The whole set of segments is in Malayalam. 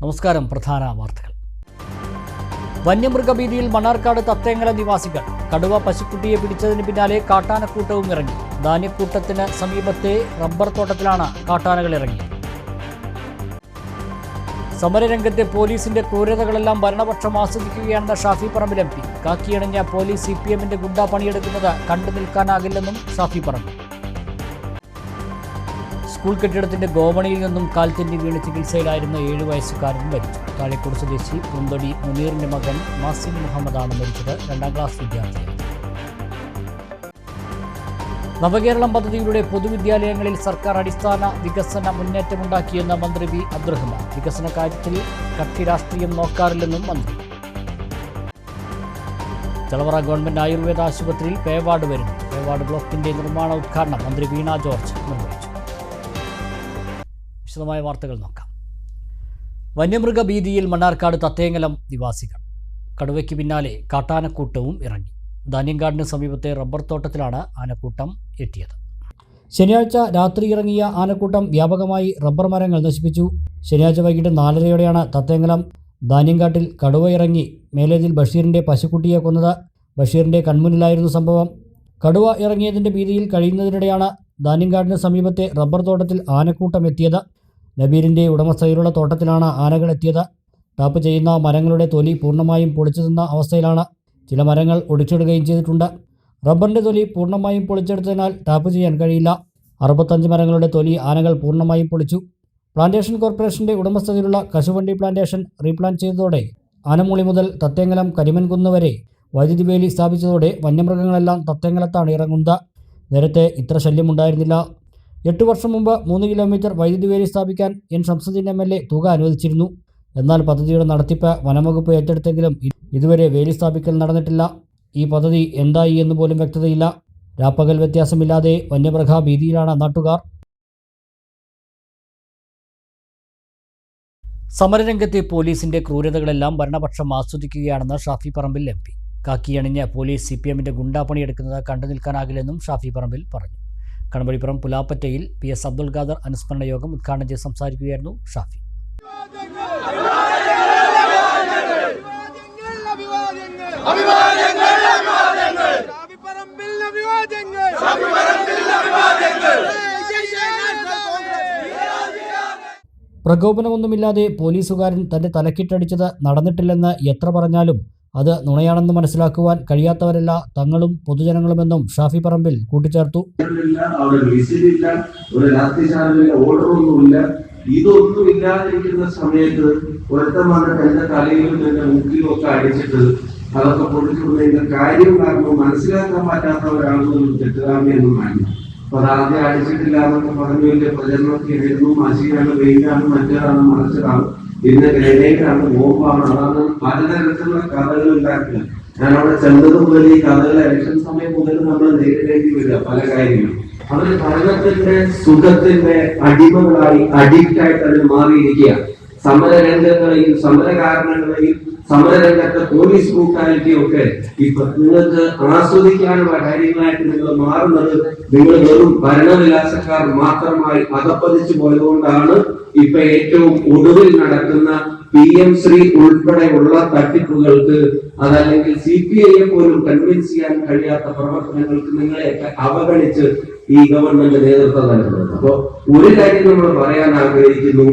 നമസ്കാരം. പ്രധാന വാർത്തകൾ. വന്യമൃഗഭീതിയിൽ മണ്ണാർക്കാട് തത്തേങ്ങല നിവാസികൾ. കടുവ പശുക്കുട്ടിയെ പിടിച്ചതിന് പിന്നാലെ കാട്ടാനക്കൂട്ടവും ഇറങ്ങി. ധാന്യക്കൂട്ടത്തിന് സമീപത്തെ റബ്ബർ തോട്ടത്തിലാണ് കാട്ടാനകൾ ഇറങ്ങിയത്. സമരരംഗത്തെ പോലീസിന്റെ ക്രൂരതകളെല്ലാം ഭരണപക്ഷം ആസ്വദിക്കുകയാണെന്ന് ഷാഫി പറമ്പിൽ MP. കാക്കിയണിഞ്ഞ പോലീസ് CPMന്റെ ഗുണ്ടാ പണിയെടുക്കുന്നത് കണ്ടു നിൽക്കാനാകില്ലെന്നും ഷാഫി പറമ്പിൽ. സ്കൂൾ കെട്ടിടത്തിന്റെ ഗോവണിയിൽ നിന്നും കാൽത്തെന്നി വീണ് ചികിത്സയിലായിരുന്ന 7 വയസ്സുകാരൻ മരിച്ചു. താഴേക്കോട് സ്വദേശി പൂന്തടി മുനീറിന്റെ മകൻ മാസിം മുഹമ്മദാണ് മരിച്ചത്. 2ാം ക്ലാസ് വിദ്യാർത്ഥിയാണ്. നവകേരളം പദ്ധതിയിലൂടെ പൊതുവിദ്യാലയങ്ങളിൽ സർക്കാർ അടിസ്ഥാന വികസന മുന്നേറ്റമുണ്ടാക്കിയെന്ന മന്ത്രി V. അബ്ദുറഹ്മാൻ. വികസന കാര്യത്തിൽ കക്ഷി രാഷ്ട്രീയം നോക്കാറില്ലെന്നും മന്ത്രി. ചളവറ ഗവൺമെന്റ് ആയുർവേദ ആശുപത്രിയിൽ പേവാർഡ് വരുന്നു. പേവാർഡ് ബ്ലോക്കിന്റെ നിർമ്മാണ ഉദ്ഘാടനം മന്ത്രി വീണ ജോർജ് നിർവഹിച്ചു. വിശദമായ വാർത്തകൾ നോക്കാം. വന്യമൃഗഭീതിയിൽ മണ്ണാർക്കാട് തത്തേങ്ങലം നിവാസികൾ. കടുവയ്ക്ക് പിന്നാലെ കാട്ടാനക്കൂട്ടവും ഇറങ്ങി. ധാന്യങ്കാടിന് സമീപത്തെ റബ്ബർ തോട്ടത്തിലാണ് ആനക്കൂട്ടം എത്തിയത്. ശനിയാഴ്ച രാത്രി ഇറങ്ങിയ ആനക്കൂട്ടം വ്യാപകമായി റബ്ബർ മരങ്ങൾ നശിപ്പിച്ചു. ശനിയാഴ്ച വൈകിട്ട് 4:30 തത്തേങ്ങലം ധാന്യങ്കാട്ടിൽ കടുവ ഇറങ്ങി മേലേതിൽ ബഷീറിന്റെ പശുക്കുട്ടിയെ കൊന്നത്. ബഷീറിന്റെ കൺമുന്നിലായിരുന്നു സംഭവം. കടുവ ഇറങ്ങിയതിന്റെ ഭീതിയിൽ കഴിയുന്നതിനിടെയാണ് ധാന്യങ്കാടിന് സമീപത്തെ റബ്ബർ തോട്ടത്തിൽ ആനക്കൂട്ടം എത്തിയത്. നബീലിന്റെ ഉടമസ്ഥതയിലുള്ള തോട്ടത്തിലാണ് ആനകൾ എത്തിയത്. ടാപ്പ് ചെയ്യുന്ന മരങ്ങളുടെ തൊലി പൂർണ്ണമായും പൊളിച്ചു തിന്ന അവസ്ഥയിലാണ്. ചില മരങ്ങൾ ഒടിച്ചിടുകയും ചെയ്തിട്ടുണ്ട്. റബ്ബറിന്റെ തൊലി പൂർണ്ണമായും പൊളിച്ചെടുത്തതിനാൽ ടാപ്പ് ചെയ്യാൻ കഴിയില്ല. 65 മരങ്ങളുടെ തൊലി ആനകൾ പൂർണ്ണമായും പൊളിച്ചു. പ്ലാന്റേഷൻ കോർപ്പറേഷന്റെ ഉടമസ്ഥതയിലുള്ള കശുവണ്ടി പ്ലാന്റേഷൻ റീപ്ലാൻ ചെയ്തതോടെ ആനമൂളി മുതൽ തത്തേങ്ങലം കരിമൻകുന്ന് വരെ വൈദ്യുതി വേലി സ്ഥാപിച്ചതോടെ വന്യമൃഗങ്ങളെല്ലാം തത്തേങ്ങലത്താണ് ഇറങ്ങുന്നത്. നേരത്തെ ഇത്ര ശല്യമുണ്ടായിരുന്നില്ല. 8 വർഷം മുമ്പ് 3 കിലോമീറ്റർ വൈദ്യുതി വേലി സ്ഥാപിക്കാൻ N. ഷംസുദ്ദീൻ MLA തുക അനുവദിച്ചിരുന്നു. എന്നാൽ പദ്ധതിയുടെ നടത്തിപ്പ് വനംവകുപ്പ് ഏറ്റെടുത്തെങ്കിലും ഇതുവരെ വേലി സ്ഥാപിക്കൽ നടന്നിട്ടില്ല. ഈ പദ്ധതി എന്തായി എന്ന് പോലും വ്യക്തതയില്ല. രാപ്പകൽ വ്യത്യാസമില്ലാതെ വന്യമൃഗ ഭീതിയിലാണ് നാട്ടുകാർ. സമരരംഗത്തെ പോലീസിന്റെ ക്രൂരതകളെല്ലാം ഭരണപക്ഷം ആസ്വദിക്കുകയാണെന്ന് ഷാഫി പറമ്പിൽ MP. കാക്കിയണിഞ്ഞ് പോലീസ് CPMന്റെ ഗുണ്ടാ പണിയെടുക്കുന്നത് കണ്ടു നിൽക്കാനാകില്ലെന്നും ഷാഫി പറമ്പിൽ പറഞ്ഞു. കണമ്പടിപ്പുറം പുലാപ്പറ്റയിൽ PS അബ്ദുൽ ഖാദർ അനുസ്മരണ യോഗം ഉദ്ഘാടനം ചെയ്ത് സംസാരിക്കുകയായിരുന്നു ഷാഫി. പ്രകോപനമൊന്നുമില്ലാതെ പോലീസുകാരൻ തന്റെ തലക്കിട്ടടിച്ചത് നടന്നിട്ടില്ലെന്ന് എത്ര പറഞ്ഞാലും അത് നുണയാണെന്ന് മനസ്സിലാക്കുവാൻ കഴിയാത്തവരല്ല തങ്ങളും പൊതുജനങ്ങളുമെന്നും ഷാഫി പറമ്പിൽ കൂട്ടിച്ചേർത്തു. ഇതൊന്നും ഇല്ലാതിരിക്കുന്ന സമയത്ത് ഒരുത്തം വന്നിട്ട് എന്റെ തലയിലും എന്റെ മുക്കിലും ഒക്കെ അടിച്ചിട്ട് അതൊക്കെ പൊടിച്ചുകൊണ്ടതിന്റെ കാര്യം കാരണം മനസ്സിലാക്കാൻ പറ്റാത്തവരാണെന്നൊരു തെറ്റുകാരനെയൊന്നും വേണ്ട. അപ്പൊ അതാദ്യം അടിച്ചിട്ടില്ല എന്നൊക്കെ പറഞ്ഞു വലിയ പ്രചരണമൊക്കെ ആയിരുന്നു. മഷിയാണ്, വെയിലാണ്, മറ്റേതാണ്, മറിച്ചതാണ്, പിന്നെ ഗ്രനേഡാണ്, ബോംബാണ്, അതാണ് പലതരത്തിലുള്ള കഥകൾ ഉണ്ടാക്കുക. ഞാൻ അവിടെ ചെന്നത് മുതൽ ഈ കഥകൾ ഇലക്ഷൻ സമയം മുതൽ നമ്മൾ നേരിടേണ്ടി വരിക പല കാര്യങ്ങളും. അവര് ഭരണത്തിന്റെ സുഖത്തിന്റെ അടിമകളായി അഡിക്റ്റായിട്ട് അതിൽ മാറിയിരിക്കുക. സമരരംഗങ്ങളെയും സമരകാരണങ്ങളെയും സമരരംഗത്തെ പോലീസ് ബ്രൂട്ടാലിറ്റി ഒക്കെ ഇപ്പൊ നിങ്ങൾക്ക് ആസ്വദിക്കാനുള്ള കാര്യങ്ങളായിട്ട് നിങ്ങൾ മാറുന്നത് നിങ്ങൾ വെറും ഭരണവിലാസക്കാർ മാത്രമായി അകപ്പതിച്ചു പോയതുകൊണ്ടാണ് ഇപ്പൊ ഏറ്റവും ഒടുവിൽ നടക്കുന്ന PM ശ്രീ ഉൾപ്പെടെയുള്ള തട്ടിപ്പുകൾക്ക് അതല്ലെങ്കിൽ CPI പോലും കൺവിൻസ് ചെയ്യാൻ കഴിയാത്ത പ്രവർത്തനങ്ങൾക്ക് നിങ്ങളെയൊക്കെ അവഗണിച്ച് ഈ ഗവൺമെന്റ് നേതൃത്വം നൽകുന്നത്. അപ്പോ ഒരു കാര്യം നമ്മൾ പറയാൻ ആഗ്രഹിക്കുന്നു.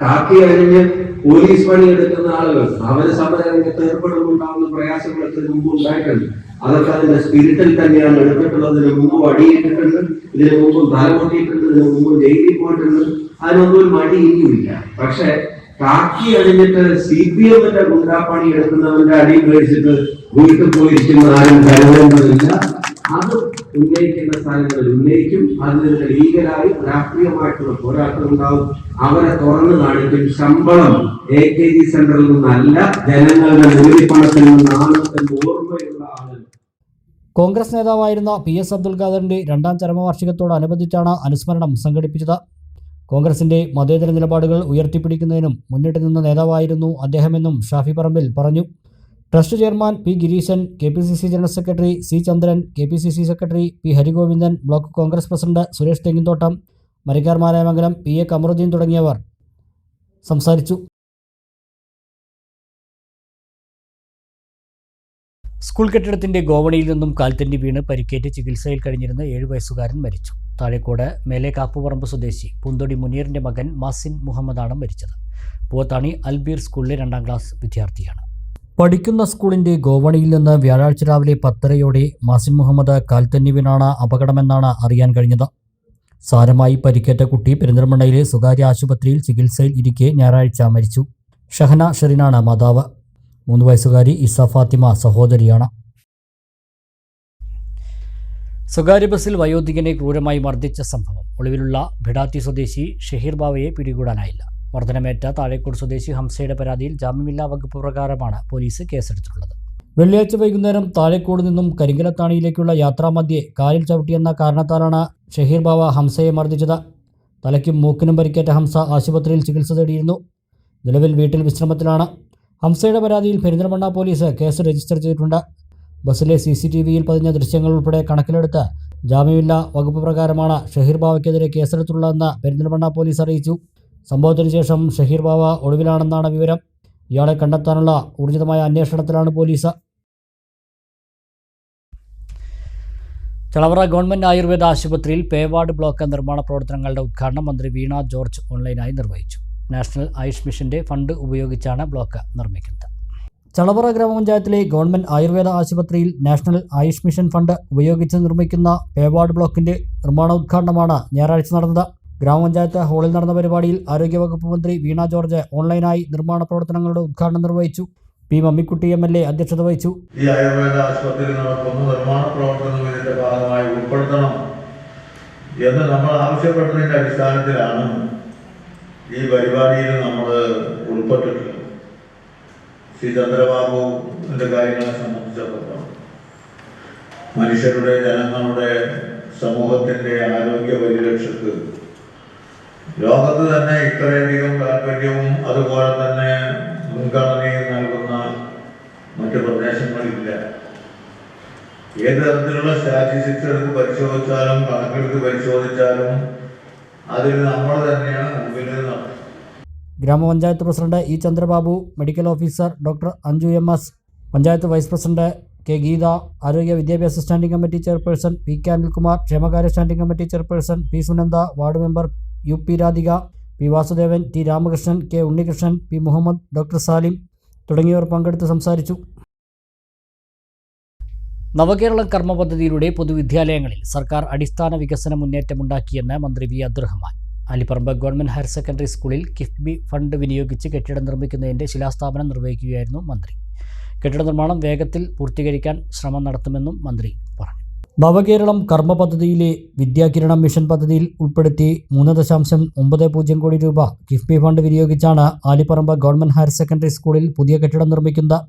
കാക്കി അണിഞ്ഞ് പോലീസ് പണിയെടുക്കുന്ന ആളുകൾ അവര് സമരരംഗത്ത് ഏർപ്പെടുന്നുണ്ടാവുന്ന പ്രയാസങ്ങളൊക്കെ മുമ്പ് ഉണ്ടായിട്ടുണ്ട്. അതൊക്കെ അതിന്റെ സ്പിരിറ്റിൽ തന്നെയാണ് എടുത്തിട്ടുള്ളത്. ഇതിനു മുമ്പ് അടിയേറ്റിട്ടുണ്ട്, ഇതിനു മുമ്പ് തലമുട്ടിയിട്ടുണ്ട്, ഇതിനു മുമ്പ് ജയിലിൽ പോയിട്ടുണ്ട്. അതിനൊന്നും ഒരു മടി ഇനിയുമില്ല. പക്ഷെ കാക്കി അണിഞ്ഞിട്ട് CPMന്റെ ഗുണ്ടാപ്പണി എടുക്കുന്നവന്റെ അടി മേടിച്ചിട്ട് വീട്ടിൽ പോയിരിക്കുന്ന ആരും കരുതേണ്ടതില്ല. അത് ഉന്നയിക്കുന്ന സ്ഥലങ്ങളിൽ ഉന്നയിക്കും. അതിന് ലീഗലായി രാഷ്ട്രീയമായിട്ടുള്ള പോരാട്ടം ഉണ്ടാവും. അവരെ തുറന്നു കാണിക്കും. ശമ്പളം AKG സെന്ററിൽ നിന്നല്ല, ജനങ്ങളുടെ നികുതിപ്പണത്തിൽ നിന്നാണ് എന്ന് ഓർമ്മയുള്ള ആളുകൾ. കോൺഗ്രസ് നേതാവായിരുന്ന PS അബ്ദുൽ ഖാദറിന്റെ 2ാം ചരമവാർഷികത്തോടനുബന്ധിച്ചാണ് അനുസ്മരണം സംഘടിപ്പിച്ചത്. കോൺഗ്രസിന്റെ മതേതര നിലപാടുകൾ ഉയർത്തിപ്പിടിക്കുന്നതിനും മുന്നിട്ട് നിന്ന നേതാവായിരുന്നു അദ്ദേഹമെന്നും ഷാഫി പറമ്പിൽ പറഞ്ഞു. Trust chairman P. Gireeshan, KPCC general secretary C. Chandran, KPCC secretary P. Harigovindan, block Congress president Suresh Thenginthottam, Marikkar Marayamangalam PA Kamaruddeen തുടങ്ങിയവർ സംസാരിച്ചു. സ്കൂൾ കെട്ടിടത്തിന്റെ ഗോവണിയിൽ നിന്നും കാൽത്തന്നി വീണ് പരിക്കേറ്റ് ചികിത്സയിൽ കഴിഞ്ഞിരുന്ന 7 വയസ്സുകാരൻ മരിച്ചു. താഴേക്കോട് മേലെ കാപ്പുപറമ്പ് സ്വദേശി പൂന്തൊടി മുനീറിന്റെ മകൻ മാസിൻ മുഹമ്മദാണ് മരിച്ചത്. പൂവത്താണി അൽബീർ സ്കൂളിലെ 2ാം ക്ലാസ് വിദ്യാർത്ഥിയാണ്. പഠിക്കുന്ന സ്കൂളിന്റെ ഗോവണിയിൽ നിന്ന് വ്യാഴാഴ്ച രാവിലെ 10:30 മാസിൻ മുഹമ്മദ് കാൽത്തന്നി വീണാണ് അപകടമെന്നാണ് അറിയാൻ കഴിഞ്ഞത്. സാരമായി പരിക്കേറ്റ കുട്ടി പെരിന്തൽമണ്ണയിലെ സ്വകാര്യ ആശുപത്രിയിൽ ചികിത്സയിൽ ഇരിക്കെ ഞായറാഴ്ച മരിച്ചു. ഷഹന ഷെറിനാണ് മാതാവ്. 3 വയസ്സുകാരി ഇസ ഫാത്തിമ സഹോദരിയാണ്. സ്വകാര്യ ബസ്സിൽ വയോധികനെ ക്രൂരമായി മർദ്ദിച്ച സംഭവം. ഒളിവിലുള്ള ഭിടാത്തി സ്വദേശി ഷഹീർ ബാവയെ പിടികൂടാനായില്ല. മർദ്ദനമേറ്റ താഴേക്കോട് സ്വദേശി ഹംസയുടെ പരാതിയിൽ ജാമ്യമില്ലാ വകുപ്പ് പ്രകാരമാണ് പോലീസ് കേസെടുത്തിട്ടുള്ളത്. വെള്ളിയാഴ്ച വൈകുന്നേരം താഴേക്കോട് നിന്നും കരിങ്കലത്താണിയിലേക്കുള്ള യാത്രാമധ്യേ കാലിൽ ചവിട്ടിയെന്ന കാരണത്താലാണ് ഷഹീർ ബാവ ഹംസയെ മർദ്ദിച്ചത്. തലയ്ക്കും മൂക്കിനും പരിക്കേറ്റ ഹംസ ആശുപത്രിയിൽ ചികിത്സ തേടിയിരുന്നു. നിലവിൽ വീട്ടിൽ വിശ്രമത്തിലാണ്. ഹംസയുടെ പരാതിയിൽ പെരിന്തൽമണ്ണ പോലീസ് കേസ് രജിസ്റ്റർ ചെയ്തിട്ടുണ്ട്. ബസ്സിലെ CCTVയിൽ പതിഞ്ഞ ദൃശ്യങ്ങൾ ഉൾപ്പെടെ കണക്കിലെടുത്ത് ജാമ്യമില്ലാ വകുപ്പ് പ്രകാരമാണ് ഷഹീർ ബാവയ്ക്കെതിരെ കേസെടുത്തുള്ളതെന്ന് പെരിന്തൽമണ്ണ പോലീസ് അറിയിച്ചു. സംഭവത്തിന് ശേഷം ഷഹീർ ബാവ ഒളിവിലാണെന്നാണ് വിവരം. ഇയാളെ കണ്ടെത്താനുള്ള ഊർജിതമായ അന്വേഷണത്തിലാണ് പോലീസ്. ചളവറ ഗവൺമെന്റ് ആയുർവേദ ആശുപത്രിയിൽ പേവാർഡ് ബ്ലോക്ക് നിർമ്മാണ പ്രവർത്തനങ്ങളുടെ ഉദ്ഘാടനം മന്ത്രി വീണ ജോർജ് ഓൺലൈനായി നിർവഹിച്ചു. നാഷണൽ ആയുഷ് മിഷന്റെ ഫണ്ട് ഉപയോഗിച്ചാണ് ബ്ലോക്ക് നിർമ്മിക്കുന്നത്. ചളവറ ഗ്രാമപഞ്ചായത്തിലെ ഗവൺമെന്റ് ആയുർവേദ ആശുപത്രിയിൽ നാഷണൽ ആയുഷ് മിഷൻ ഫണ്ട് ഉപയോഗിച്ച് നിർമ്മിക്കുന്ന പേവാർഡ് ബ്ലോക്കിന്റെ നിർമ്മാണോദ്ഘാടനമാണ് ഞായറാഴ്ച നടന്നത്. ഗ്രാമപഞ്ചായത്ത് ഹാളിൽ നടന്ന പരിപാടിയിൽ ആരോഗ്യവകുപ്പ് മന്ത്രി വീണ ജോർജ് ഓൺലൈനായി നിർമ്മാണ പ്രവർത്തനങ്ങളുടെ ഉദ്ഘാടനം നിർവഹിച്ചു. പി മമ്മിക്കുട്ടി MLA അധ്യക്ഷത വഹിച്ചു. ഈ ആയുർവേദ ആശുപത്രിയിൽ നടക്കുന്ന നിർമ്മാണ പ്രവർത്തനം ഇതിന്റെ ഭാഗമായി ഉൾപ്പെടുത്തണം എന്ന് നമ്മൾ ആവശ്യപ്പെട്ടതിന്റെ അടിസ്ഥാനത്തിലാണ് ഈ പരിപാടിയിൽ നമ്മൾ ഉൾപ്പെട്ടിട്ടുള്ളത്. ശ്രീ ചന്ദ്രബാബുവിന്റെ കാര്യങ്ങളെ സംബന്ധിച്ചിടത്തോളം മനുഷ്യരുടെ, ജനങ്ങളുടെ, സമൂഹത്തിന്റെ ആരോഗ്യ പരിരക്ഷയ്ക്ക് ലോകത്ത് തന്നെ ഇത്രയധികം താല്പര്യവും അതുപോലെ തന്നെ മുൻഗണനയും നൽകുന്ന മറ്റു പ്രദേശങ്ങളില്ല. ഏത് തരത്തിലുള്ള സ്റ്റാറ്റിസ്റ്റിക്സ് എടുത്ത് പരിശോധിച്ചാലും കണക്കെടുത്ത് പരിശോധിച്ചാലും അതിൽ നമ്മൾ തന്നെയാണ് മുമ്പിൽ നടത്തുന്നത്. ഗ്രാമപഞ്ചായത്ത് president E Chandrababu, medical officer doctor Anju MS, panchayat vice president K Geetha, ആരോഗ്യ വിദ്യാഭ്യാസ standing committee chairperson PK Anilkumar, ക്ഷേമകാര്യ standing committee chairperson P Sunanda, ward member UP Radhika, P Vasudevan, T Ramakrishnan, K Unnikrishnan, P Muhammad, doctor Salim തുടങ്ങിയവർ പങ്കെടുത്ത് സംസാരിച്ചു. നവകേരളം കർമ്മ പദ്ധതിയിലൂടെ പൊതുവിദ്യാലയങ്ങളിൽ സർക്കാർ അടിസ്ഥാന വികസന മുന്നേറ്റമുണ്ടാക്കിയെന്ന് മന്ത്രി V Abdurahman. Alipparamba government higher secondary സ്കൂളിൽ കിഫ്ബി ഫണ്ട് വിനിയോഗിച്ച് കെട്ടിടം നിർമ്മിക്കുന്നതിന്റെ ശിലാസ്ഥാപനം നിർവഹിക്കുകയായിരുന്നു മന്ത്രി. കെട്ടിട നിർമ്മാണം വേഗത്തിൽ പൂർത്തീകരിക്കാൻ ശ്രമം നടത്തുമെന്നും മന്ത്രി പറഞ്ഞു. നവകേരളം കർമ്മ പദ്ധതിയിലെ വിദ്യാകിരണം മിഷൻ പദ്ധതിയിൽ ഉൾപ്പെടുത്തി 3.90 കോടി രൂപ കിഫ്ബി ഫണ്ട് വിനിയോഗിച്ചാണ് ആലിപ്പറമ്പ് ഗവൺമെന്റ് ഹയർ സെക്കൻഡറി സ്കൂളിൽ പുതിയ കെട്ടിടം നിർമ്മിക്കുന്നത്.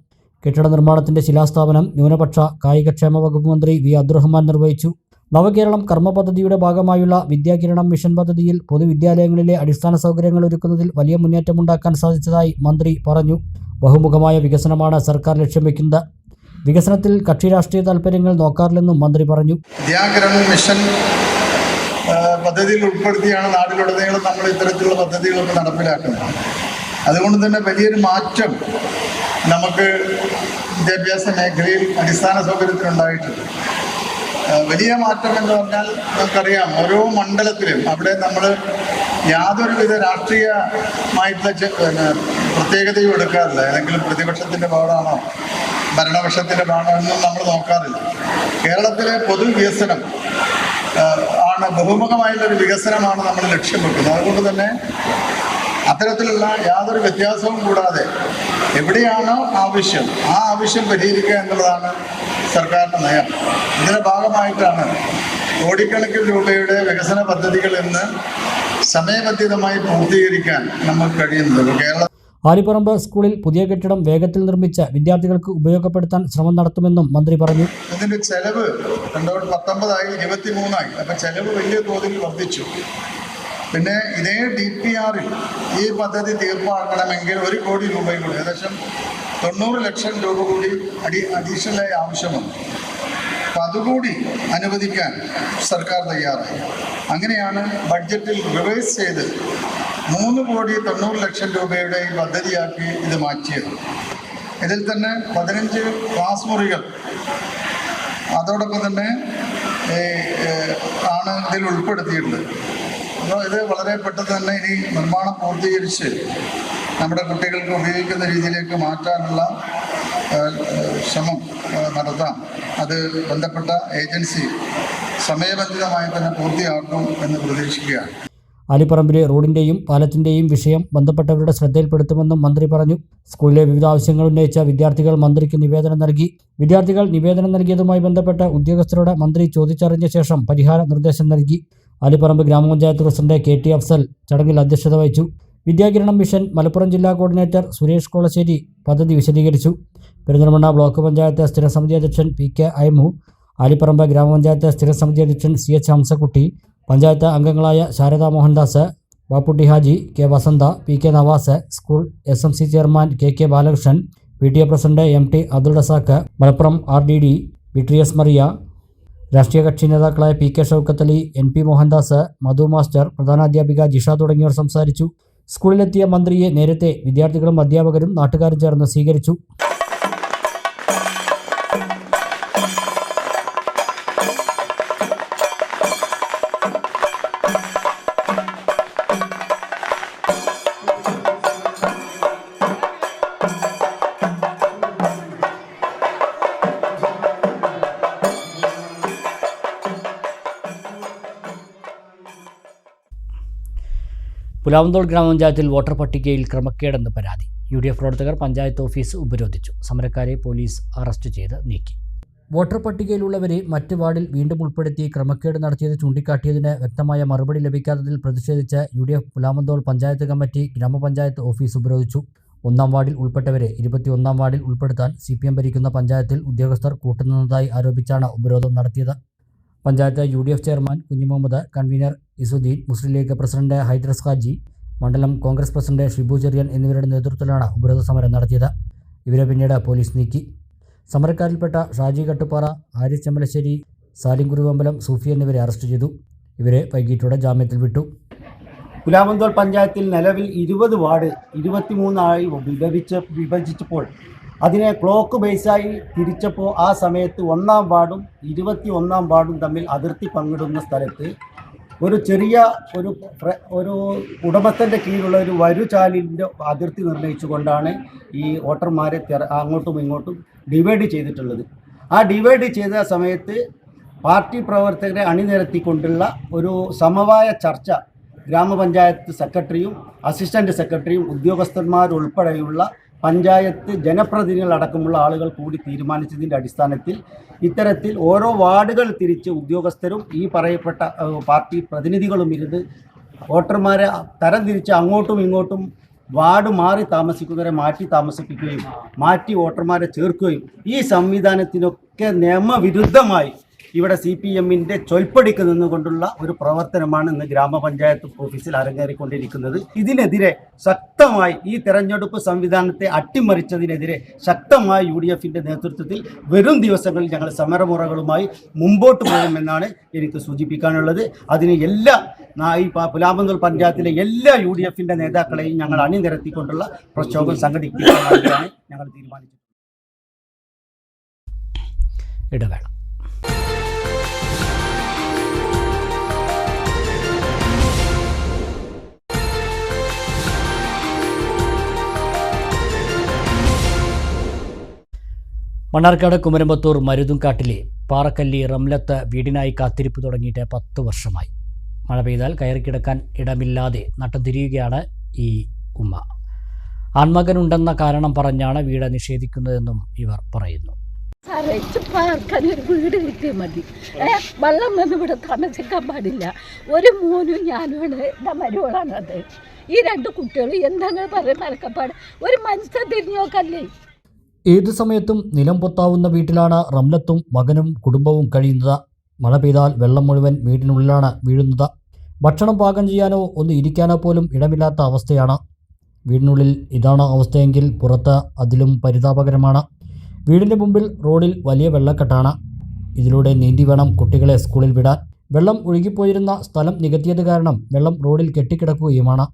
കെട്ടിട നിർമ്മാണത്തിന്റെ ശിലാസ്ഥാപനം ന്യൂനപക്ഷ കായികക്ഷേമ വകുപ്പ് മന്ത്രി V അബ്ദുറഹ്മാൻ നിർവഹിച്ചു. നവകേരളം കർമ്മ പദ്ധതിയുടെ ഭാഗമായുള്ള വിദ്യാകിരണം മിഷൻ പദ്ധതിയിൽ പൊതുവിദ്യാലയങ്ങളിലെ അടിസ്ഥാന സൗകര്യങ്ങൾ ഒരുക്കുന്നതിൽ വലിയ മുന്നേറ്റമുണ്ടാക്കാൻ സാധിച്ചതായി മന്ത്രി പറഞ്ഞു. ബഹുമുഖമായ വികസനമാണ് സർക്കാർ ലക്ഷ്യം വയ്ക്കുന്നത്. വികസനത്തിൽ കക്ഷി രാഷ്ട്രീയ താൽപ്പര്യങ്ങൾ നോക്കാറില്ലെന്നും മന്ത്രി പറഞ്ഞു. വിദ്യാകിരണം മിഷൻ പദ്ധതിയിൽ ഉൾപ്പെടുത്തിയാണ് നാട്ടിലുടനീളം നമ്മൾ ഇത്തരത്തിലുള്ള പദ്ധതികളൊക്കെ നടപ്പിലാക്കുന്നത്. അതുകൊണ്ട് തന്നെ വലിയൊരു മാറ്റം നമുക്ക് വിദ്യാഭ്യാസ മേഖലയിൽ അടിസ്ഥാന സൗകര്യത്തിനുണ്ടായിട്ടുണ്ട്. വലിയ മാറ്റം എന്ന് പറഞ്ഞാൽ നമുക്കറിയാം, ഓരോ മണ്ഡലത്തിലും അവിടെ നമ്മൾ യാതൊരുവിധ രാഷ്ട്രീയമായിട്ടുള്ള പ്രത്യേകതയും എടുക്കാറില്ല. ഏതെങ്കിലും പ്രതിപക്ഷത്തിൻ്റെ ഭാഗമാണോ ഭരണപക്ഷത്തിൻ്റെ ഭാഗമാണോ എന്നും നമ്മൾ നോക്കാറില്ല. കേരളത്തിലെ പൊതുവികസനം ആണ്, ബഹുമുഖമായിട്ടുള്ളൊരു വികസനമാണ് നമ്മൾ ലക്ഷ്യം വെക്കുന്നത്. അതുകൊണ്ട് തന്നെ അത്തരത്തിലുള്ള യാതൊരു വ്യത്യാസവും കൂടാതെ എവിടെയാണോ ആവശ്യം ആ ആവശ്യം പരിഹരിക്കുക എന്നുള്ളതാണ് സർക്കാരിൻ്റെ നയം. ഇതിൻ്റെ ഭാഗമായിട്ടാണ് കോടിക്കണക്കിന് രൂപയുടെ വികസന പദ്ധതികൾ ഇന്ന് സമയബന്ധിതമായി പൂർത്തീകരിക്കാൻ നമുക്ക് കഴിയുന്നത്. കേരള ആലിപ്പറമ്പ് സ്കൂളിൽ പുതിയ കെട്ടിടം വേഗത്തിൽ നിർമ്മിച്ച് വിദ്യാർത്ഥികൾക്ക് ഉപയോഗപ്പെടുത്താൻ ശ്രമം നടത്തുമെന്നും മന്ത്രി പറഞ്ഞു. ഇതിന്റെ ചെലവ് 2019 23 അപ്പൊ ചെലവ് വലിയ തോതിൽ വർദ്ധിച്ചു. പിന്നെ ഇതേ DPRൽ ഈ പദ്ധതി തീർപ്പാക്കണമെങ്കിൽ 1 കോടി രൂപയും കൂടി, ഏകദേശം 90 ലക്ഷം രൂപ കൂടി അഡീഷണലായി ആവശ്യമുണ്ട്. അപ്പം അതുകൂടി അനുവദിക്കാൻ സർക്കാർ തയ്യാറായി. അങ്ങനെയാണ് ബഡ്ജറ്റിൽ റിവൈസ് ചെയ്ത് 3,90,00,000 രൂപയുടെ ഈ പദ്ധതിയാക്കി ഇത് മാറ്റിയത്. ഇതിൽ തന്നെ 15 ക്ലാസ് മുറികൾ അതോടൊപ്പം തന്നെ ആണ് ഇതിൽ ഉൾപ്പെടുത്തിയിട്ടുള്ളത്. അപ്പോൾ ഇത് വളരെ പെട്ടെന്ന് തന്നെ ഇനി നിർമ്മാണം പൂർത്തീകരിച്ച് നമ്മുടെ കുട്ടികൾക്ക് ഉപയോഗിക്കുന്ന രീതിയിലേക്ക് മാറ്റാനുള്ള ശ്രമം നടത്താം. അത് ബന്ധപ്പെട്ട ഏജൻസി സമയബന്ധിതമായി തന്നെ പൂർത്തിയാക്കും എന്ന് പ്രതീക്ഷിക്കുകയാണ്. ആലിപ്പറമ്പിലെ റോഡിന്റെയും പാലത്തിന്റെയും വിഷയം ബന്ധപ്പെട്ടവരുടെ ശ്രദ്ധയിൽപ്പെടുത്തുമെന്നും മന്ത്രി പറഞ്ഞു. സ്കൂളിലെ വിവിധ ആവശ്യങ്ങൾ ഉന്നയിച്ച വിദ്യാർത്ഥികൾ മന്ത്രിക്ക് നിവേദനം നൽകി. വിദ്യാർത്ഥികൾ നിവേദനം നൽകിയതുമായി ബന്ധപ്പെട്ട ഉദ്യോഗസ്ഥരോട് മന്ത്രി ചോദിച്ചറിഞ്ഞ ശേഷം പരിഹാര നിർദ്ദേശം നൽകി. ആലിപ്പറമ്പ് ഗ്രാമപഞ്ചായത്ത് പ്രസിഡന്റ് KT അഫ്സൽ ചടങ്ങിൽ അധ്യക്ഷത വഹിച്ചു. വിദ്യാകിരണം മിഷൻ മലപ്പുറം ജില്ലാ കോർഡിനേറ്റർ സുരേഷ് കോളശ്ശേരി പദ്ധതി വിശദീകരിച്ചു. പെരിന്തൽമണ്ണ ബ്ലോക്ക് പഞ്ചായത്ത് സ്ഥിരസമിതി അധ്യക്ഷൻ PK അയ്മു, ആലിപ്പറമ്പ് ഗ്രാമപഞ്ചായത്ത് സ്ഥിരസമിതി അധ്യക്ഷൻ CH ഹംസക്കുട്ടി, പഞ്ചായത്ത് അംഗങ്ങളായ Sharada Mohandas, Bapputty Haji, K Vasantha, PK Navas, school SMC chairman KK Balakrishnan, PTA president MT Abdul Razak, Malappuram RDD BTS Mariya, രാഷ്ട്രീയ കക്ഷി നേതാക്കളായ PK Shoukath Ali, NP Mohandas, Madhu master, പ്രധാനാധ്യാപിക ജിഷ തുടങ്ങിയവർ സംസാരിച്ചു. സ്കൂളിലെത്തിയ മന്ത്രിയെ നേരത്തെ വിദ്യാർത്ഥികളും അധ്യാപകരും നാട്ടുകാരും ചേർന്ന് സ്വീകരിച്ചു. പുലാമന്തോൾ ഗ്രാമപഞ്ചായത്തിൽ വോട്ടർ പട്ടികയിൽ ക്രമക്കേടെന്ന് പരാതി. UDF പ്രവർത്തകർ പഞ്ചായത്ത് ഓഫീസ് ഉപരോധിച്ചു. സമരക്കാരെ പോലീസ് അറസ്റ്റ് ചെയ്ത് നീക്കി. വോട്ടർ പട്ടികയിലുള്ളവരെ മറ്റ് വാർഡിൽ വീണ്ടും ഉൾപ്പെടുത്തി ക്രമക്കേട് നടത്തിയത് ചൂണ്ടിക്കാട്ടിയതിന് വ്യക്തമായ മറുപടി ലഭിക്കാത്തതിൽ പ്രതിഷേധിച്ച് UDF പുലാമന്തോൾ പഞ്ചായത്ത് കമ്മിറ്റി ഗ്രാമപഞ്ചായത്ത് ഓഫീസ് ഉപരോധിച്ചു. 1-ാം വാർഡിൽ ഉൾപ്പെട്ടവരെ 21-ാം വാർഡിൽ ഉൾപ്പെടുത്താൻ CPM ഭരിക്കുന്ന പഞ്ചായത്തിൽ ഉദ്യോഗസ്ഥർ കൂട്ടുനിന്നതായി ആരോപിച്ചാണ് ഉപരോധം നടത്തിയത്. Panchayat UDF chairman Kunjimuhammad, convener Isuddeen, Muslim League president Haidrus Haji, മണ്ഡലം കോൺഗ്രസ് പ്രസിഡന്റ് ഷിബു ചെറിയൻ എന്നിവരുടെ നേതൃത്വത്തിലാണ് ഉപരോധ സമരം നടത്തിയത്. ഇവരെ പിന്നീട് പോലീസ് നീക്കി. സമരക്കാരിൽപ്പെട്ട ഷാജി കട്ടുപ്പാറ, ഹാരിസ് ചെമ്പലശ്ശേരി, സാലിം കുരുവമ്പലം, സൂഫി എന്നിവരെ അറസ്റ്റ് ചെയ്തു. ഇവരെ വൈകിട്ടോടെ ജാമ്യത്തിൽ വിട്ടു. പുലാമന്തോൾ പഞ്ചായത്തിൽ നിലവിൽ 20 വാർഡ് 23ആയി വിഭജിച്ചപ്പോൾ അതിനെ ക്ലോക്ക് ബേസായി തിരിച്ചപ്പോൾ ആ സമയത്ത് 1-ാം വാർഡും 21-ാം വാർഡും തമ്മിൽ അതിർത്തി പങ്കിടുന്ന സ്ഥലത്ത് ഒരു ചെറിയ ഒരു ഉടമസ്ഥൻ്റെ കീഴിലുള്ള ഒരു വരുചാലിൻ്റെ അതിർത്തി നിർണ്ണയിച്ചുകൊണ്ടാണ് ഈ വോട്ടർമാരെ അങ്ങോട്ടും ഇങ്ങോട്ടും ഡിവൈഡ് ചെയ്തിട്ടുള്ളത്. ആ ഡിവൈഡ് ചെയ്ത സമയത്ത് പാർട്ടി പ്രവർത്തകരെ അണിനിരത്തിക്കൊണ്ടുള്ള ഒരു സമവായ ചർച്ച ഗ്രാമപഞ്ചായത്ത് സെക്രട്ടറിയും അസിസ്റ്റന്റ് സെക്രട്ടറിയും ഉദ്യോഗസ്ഥന്മാരുൾപ്പെടെയുള്ള പഞ്ചായത്ത് ജനപ്രതിനിധികളടക്കമുള്ള ആളുകൾ കൂടി തീരുമാനിച്ചതിൻ്റെ അടിസ്ഥാനത്തിൽ ഇത്തരത്തിൽ ഓരോ വാർഡുകൾ തിരിച്ച് ഉദ്യോഗസ്ഥരും ഈ പറയപ്പെട്ട പാർട്ടി പ്രതിനിധികളും ഇരുന്ന് വോട്ടർമാരെ തരംതിരിച്ച് അങ്ങോട്ടും ഇങ്ങോട്ടും വാർഡ് മാറി താമസിക്കുന്നവരെ മാറ്റി താമസിപ്പിക്കുകയും മാറ്റി വോട്ടർമാരെ ചേർക്കുകയും ഈ സംവിധാനത്തിനൊക്കെ നിയമവിരുദ്ധമായി ഇവിടെ CPMൻ്റെ ചൊൽപ്പടിക്ക് നിന്നുകൊണ്ടുള്ള ഒരു പ്രവർത്തനമാണ് ഇന്ന് ഗ്രാമപഞ്ചായത്ത് ഓഫീസിൽ അരങ്ങേറിക്കൊണ്ടിരിക്കുന്നത്. ഇതിനെതിരെ ശക്തമായി ഈ തെരഞ്ഞെടുപ്പ് സംവിധാനത്തെ അട്ടിമറിച്ചതിനെതിരെ ശക്തമായി UDFൻ്റെ നേതൃത്വത്തിൽ വരും ദിവസങ്ങളിൽ ഞങ്ങൾ സമരമുറകളുമായി മുമ്പോട്ട് പോകുമെന്നാണ് എനിക്ക് സൂചിപ്പിക്കാനുള്ളത്. അതിന് ഈ പുലാമന്തോൾ പഞ്ചായത്തിലെ എല്ലാ UDFൻ്റെ നേതാക്കളെയും ഞങ്ങൾ അണിനിരത്തിക്കൊണ്ടുള്ള പ്രക്ഷോഭം സംഘടിപ്പിക്കാനാണ് ഞങ്ങൾ തീരുമാനിച്ചത്. ഇടവേള. മണ്ണാർക്കാട് കുമരമ്പത്തൂർ മരുതുംകാട്ടിലെ പാറക്കല്ലി റംലത്ത് വീടിനായി കാത്തിരിപ്പ് തുടങ്ങിയിട്ട് 10 വർഷമായി. മഴ പെയ്താൽ കയറിക്കിടക്കാൻ ഇടമില്ലാതെ നട്ടം തിരിയുകയാണ് ഈ ഉമ്മ. ആൺമകനുണ്ടെന്ന കാരണം പറഞ്ഞാണ് വീട് നിഷേധിക്കുന്നതെന്നും ഇവർ പറയുന്നു. പാർക്കാനൊരു വീട് കിട്ടിയാൽ മതി. വെള്ളം വന്ന് ഇവിടെ താമസിക്കാൻ പാടില്ല. ഒരു മോനും ഞാനുമാണ്, എൻ്റെ മരുവളാണത്. ഈ 2 കുട്ടികൾ എന്തെങ്കിലും പറയും മരക്കപ്പാട്. ഒരു മനുഷ്യൻ തിരിഞ്ഞു നോക്കല്ലേ. ഏതു സമയത്തും നിലം പൊത്താവുന്ന വീട്ടിലാണ് റംലത്തും മകനും കുടുംബവും കഴിയുന്നത്. മഴ പെയ്താൽ വെള്ളം മുഴുവൻ വീടിനുള്ളിലാണ് വീഴുന്നത്. ഭക്ഷണം പാകം ചെയ്യാനോ ഒന്ന് ഇരിക്കാനോ പോലും ഇടമില്ലാത്ത അവസ്ഥയാണ്. വീടിനുള്ളിൽ ഇതാണ് അവസ്ഥയെങ്കിൽ പുറത്ത് അതിലും പരിതാപകരമാണ്. വീടിൻ്റെ മുമ്പിൽ റോഡിൽ വലിയ വെള്ളക്കെട്ടാണ്. ഇതിലൂടെ നീന്തി വേണം കുട്ടികളെ സ്കൂളിൽ വിടാൻ. വെള്ളം ഒഴുകിപ്പോയിരുന്ന സ്ഥലം നികത്തിയത് കാരണം വെള്ളം റോഡിൽ കെട്ടിക്കിടക്കുകയുമാണ്.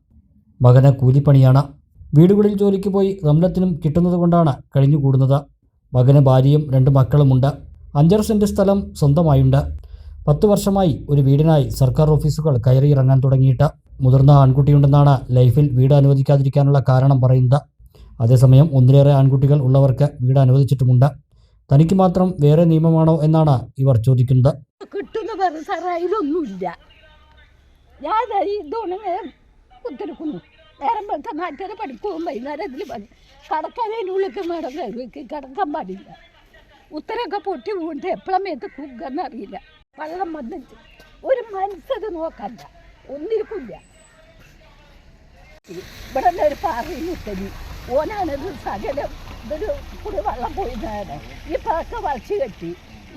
മകന് കൂലിപ്പണിയാണ്. വീടുകളിൽ ജോലിക്ക് പോയി റംലത്തിനും കിട്ടുന്നതുകൊണ്ടാണ് കഴിഞ്ഞുകൂടുന്നത്. മകന് ഭാര്യയും 2 മക്കളുമുണ്ട്. 5 സെന്റ് സ്ഥലം സ്വന്തമായുണ്ട്. 10 വർഷമായി ഒരു വീടിനായി സർക്കാർ ഓഫീസുകൾ കയറിയിറങ്ങാൻ തുടങ്ങിയിട്ട്. മുതിർന്ന ആൺകുട്ടിയുണ്ടെന്നാണ് ലൈഫിൽ വീട് അനുവദിക്കാതിരിക്കാനുള്ള കാരണം പറയുന്നത്. അതേസമയം 1-ലേറെ ആൺകുട്ടികൾ ഉള്ളവർക്ക് വീട് അനുവദിച്ചിട്ടുമുണ്ട്. തനിക്ക് മാത്രം വേറെ നിയമമാണോ എന്നാണ് ഇവർ ചോദിക്കുന്നത്. കിട്ടുന്ന പറഞ്ഞ സാറേ ഇതൊന്നുമില്ല. ഞാൻ ഇതൊന്നും കുത്തിരിക്കുന്നു. നേരം വെളുത്ത നാട്ടുകാരെ പഠിക്കും വൈകുന്നേരം ഇതിൽ പണി കടക്കാനതിനുള്ളിൽ മേടം കയറി കിടക്കാൻ പാടില്ല. ഉത്തരമൊക്കെ പൊട്ടി വീണിട്ട് എപ്പോഴും മേത്ത് കുക്കെന്ന് അറിയില്ല. വെള്ളം വന്നിട്ട് ഒരു മനസ്സത് നോക്കണ്ട, ഒന്നിരിക്കില്ല. ഇവിടെ ഒരു പാറയിൽ ഇട്ടനി ഓനാണിത് സകലം ഇതൊരു കൂടി വെള്ളം പോയിരുന്നതാണ്. ഈ പാക്ക വളച്ച് കെട്ടി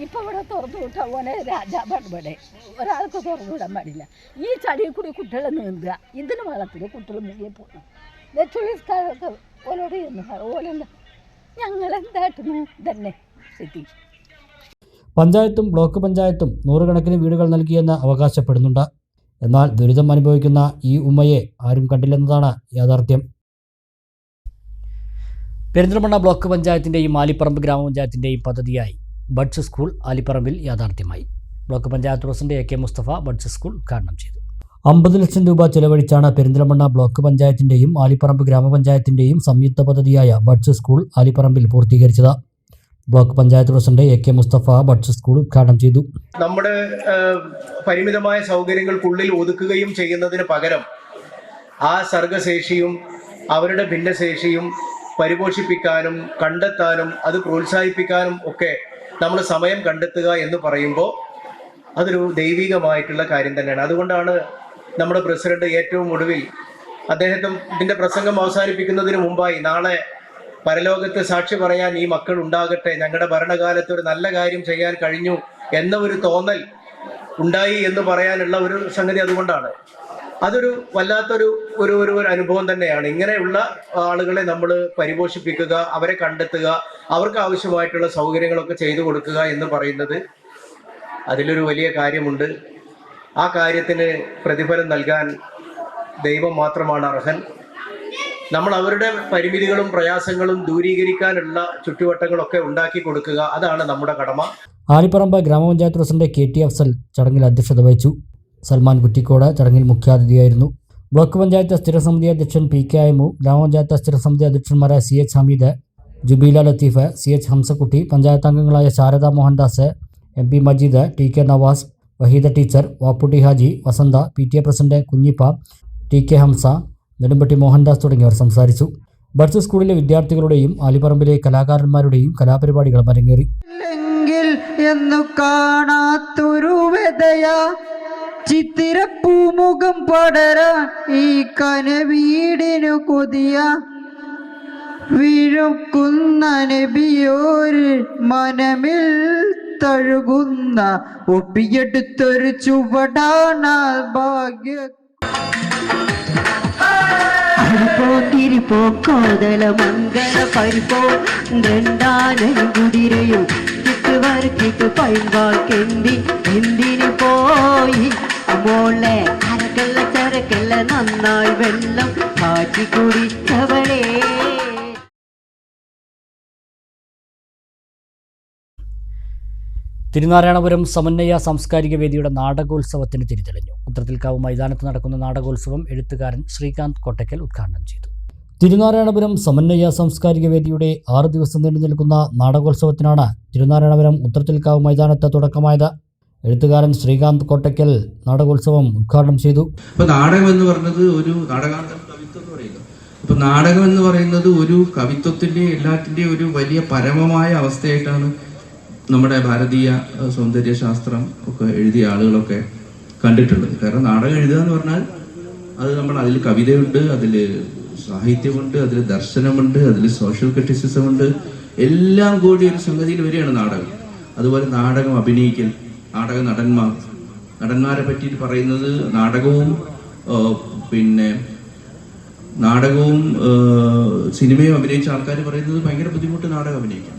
ഇപ്പം ഇവിടെ തുറന്നു വിട്ടാൽ ഓനെ രാജാവാണ്. ഇവിടെ ഒരാൾക്ക് തുറന്നു വിടാൻ പാടില്ല. ഈ ചടിയിൽ കൂടി കുട്ടികളെ നീന്തുക, ഇതിന് വെള്ളത്തിൽ കുട്ടികൾ മുങ്ങിയെ പോകണം. നെച്ചുളിസ്കാരൊക്കെ ഓലോട് ഓലെന്താ ഞങ്ങളെന്തായിട്ടുന്നു തന്നെ സ്ഥിതി. പഞ്ചായത്തും ബ്ലോക്ക് പഞ്ചായത്തും 100 കണക്കിന് വീടുകൾ നൽകിയെന്ന് അവകാശപ്പെടുന്നുണ്ട്. എന്നാൽ ദുരിതം അനുഭവിക്കുന്ന ഈ ഉമ്മയെ ആരും കണ്ടില്ലെന്നതാണ് യാഥാർത്ഥ്യം. പെരിന്തൽമണ്ണ ബ്ലോക്ക് പഞ്ചായത്തിൻ്റെയും ആലിപ്പറമ്പ് ഗ്രാമപഞ്ചായത്തിൻ്റെയും പദ്ധതിയായി ബഡ്സ് സ്കൂൾ ആലിപ്പറമ്പിൽ യാഥാർത്ഥ്യമായി. Block panchayat president AK Musthafa buds school ഉദ്ഘാടനം ചെയ്തു. 50 ലക്ഷം രൂപ ചെലവഴിച്ചാണ് പെരിന്തൽമണ്ണ ബ്ലോക്ക് പഞ്ചായത്തിൻ്റെയും ആലിപ്പറമ്പ് ഗ്രാമപഞ്ചായത്തിൻ്റെയും സംയുക്ത പദ്ധതിയായ ബഡ്സ് സ്കൂൾ ആലിപ്പറമ്പിൽ പൂർത്തീകരിച്ചത്. Block panchayat president AK Musthafa buds school ഉദ്ഘാടനം ചെയ്തു. നമ്മുടെ പരിമിതമായ സൗകര്യങ്ങൾക്കുള്ളിൽ ഒതുക്കുകയും ചെയ്യുന്നതിന് പകരം ആ സർഗശേഷിയും അവരുടെ ഭിന്നശേഷിയും പരിപോഷിപ്പിക്കാനും കണ്ടെത്താനും അത് പ്രോത്സാഹിപ്പിക്കാനും ഒക്കെ നമ്മൾ സമയം കണ്ടെത്തുക എന്ന് പറയുമ്പോൾ അതൊരു ദൈവികമായിട്ടുള്ള കാര്യം തന്നെയാണ്. അതുകൊണ്ടാണ് നമ്മുടെ പ്രസിഡന്റ് ഏറ്റവും ഒടുവിൽ ഇതിൻ്റെ പ്രസംഗം അവസാനിപ്പിക്കുന്നതിന് മുമ്പായി നാളെ പരലോകത്ത് സാക്ഷി പറയാൻ ഈ മക്കൾ ഉണ്ടാകട്ടെ, ഞങ്ങളുടെ ഭരണകാലത്ത് ഒരു നല്ല കാര്യം ചെയ്യാൻ കഴിഞ്ഞു എന്ന ഒരു തോന്നൽ ഉണ്ടായി എന്ന് പറയാനുള്ള ഒരു സംഗതി അതുകൊണ്ടാണ്. അതൊരു വല്ലാത്തൊരു ഒരു അനുഭവം തന്നെയാണ്. ഇങ്ങനെയുള്ള ആളുകളെ നമ്മൾ പരിപോഷിപ്പിക്കുക, അവരെ കണ്ടെത്തുക, അവർക്ക് ആവശ്യമായിട്ടുള്ള സൗകര്യങ്ങളൊക്കെ ചെയ്തു കൊടുക്കുക എന്ന് പറയുന്നത് അതിലൊരു വലിയ കാര്യമുണ്ട്. ആ കാര്യത്തിന് പ്രതിഫലം നൽകാൻ ദൈവം മാത്രമാണ് അർഹൻ. നമ്മൾ അവരുടെ പരിമിതികളും പ്രയാസങ്ങളും ദൂരീകരിക്കാനുള്ള ചുറ്റുവട്ടങ്ങളൊക്കെ ഉണ്ടാക്കി കൊടുക്കുക, അതാണ് നമ്മുടെ കടമ. ആലിപ്പറമ്പ് ഗ്രാമപഞ്ചായത്ത് പ്രസിഡന്റ് KT അഫ്സൽ ചടങ്ങിൽ അധ്യക്ഷത വഹിച്ചു. സൽമാൻ കുറ്റിക്കോട് ചടങ്ങിൽ മുഖ്യാതിഥിയായിരുന്നു. ബ്ലോക്ക് പഞ്ചായത്ത് സ്ഥിരസമിതി അധ്യക്ഷൻ PK അയമു, ഗ്രാമപഞ്ചായത്ത് സ്ഥിരസമിതി അധ്യക്ഷന്മാരായ CH ഹമീദ്, ജുബീല ലത്തീഫ്, CH ഹംസക്കുട്ടി, പഞ്ചായത്ത് അംഗങ്ങളായ Sharada Mohandas, MP Majeed, TK Navas, Waheeda teacher, Vapputty Haji, Vasantha, PTA president Kunjippa, TK Hamza, Nedumpatti Mohandas തുടങ്ങിയവർ സംസാരിച്ചു. ബഡ്സ് സ്കൂളിലെ വിദ്യാർത്ഥികളുടെയും ആലിപ്പറമ്പിലെ കലാകാരന്മാരുടെയും കലാപരിപാടികളും അരങ്ങേറി. എന്നു കാണാത്തൊരു വെതയാ ചിത്തിരപ്പൂമുഖം പടരാൻ ഈ കനവീടിനു കൊതിയ വിഴുക്കുന്ന നബിയോര് മനമിൽ തഴുകുന്ന ഒപ്പിയെടുത്തൊരു ചുവടാണ് ഭാഗ്യ തിരിപ്പോ കോതല മംഗള പരിപ്പോ കുതിരയും ചുറ്റുവർക്കിട്ട് പൈൻവാൾക്കെന്തി എന്തിനു പോയി മോളെ അരക്കല്ല ചരക്കല്ല നന്നായി വെള്ളം കാച്ചി കുടിച്ചവളേ. തിരുനാരായണപുരം സമന്വയ സാംസ്കാരിക വേദിയുടെ നാടകോത്സവത്തിന് തിരിതെളിഞ്ഞു. ഉത്രത്തിൽക്കാവ് മൈതാനത്ത് നടക്കുന്ന നാടകോത്സവം എഴുത്തുകാരൻ ശ്രീകാന്ത് കോട്ടയ്ക്കൽ ഉദ്ഘാടനം ചെയ്തു. തിരുനാരായണപുരം സമന്വയ സാംസ്കാരിക വേദിയുടെ 6 ദിവസം നീണ്ടു നിൽക്കുന്ന നാടകോത്സവത്തിനാണ് തിരുനാരായണപുരം ഉത്രത്തിൽക്കാവ് മൈതാനത്ത് തുടക്കമായത്. എഴുത്തുകാരൻ ശ്രീകാന്ത് കോട്ടയ്ക്കൽ നാടകോത്സവം ഉദ്ഘാടനം ചെയ്തു. നാടകം എന്ന് പറഞ്ഞത് ഒരു നാടകാന്തം കവിത്വം എന്ന് പറയുന്നത്. നാടകം എന്ന് പറയുന്നത് ഒരു കവിത്വത്തിന്റെ എല്ലാറ്റിന്റെയും ഒരു വലിയ പരമമായ അവസ്ഥയായിട്ടാണ് നമ്മുടെ ഭാരതീയ സൗന്ദര്യശാസ്ത്രം ഒക്കെ എഴുതിയ ആളുകളൊക്കെ കണ്ടിട്ടുള്ളത്. കാരണം നാടകം എഴുതുക എന്ന് പറഞ്ഞാൽ അത് അതിൽ കവിതയുണ്ട്, അതിൽ സാഹിത്യമുണ്ട്, അതിൽ ദർശനമുണ്ട്, അതിൽ സോഷ്യൽ ക്രിറ്റിസിസം ഉണ്ട്, എല്ലാം കൂടി ഒരു സംഗതിയിൽ വരികയാണ് നാടകം. അതുപോലെ നാടകം അഭിനയിക്കൽ, നാടക നടന്മാരെ പറ്റിയിട്ട് പറയുന്നത് നാടകവും സിനിമയും അഭിനയിച്ച ആൾക്കാർ പറയുന്നത് ഭയങ്കര ബുദ്ധിമുട്ട് നാടകം അഭിനയിക്കാൻ.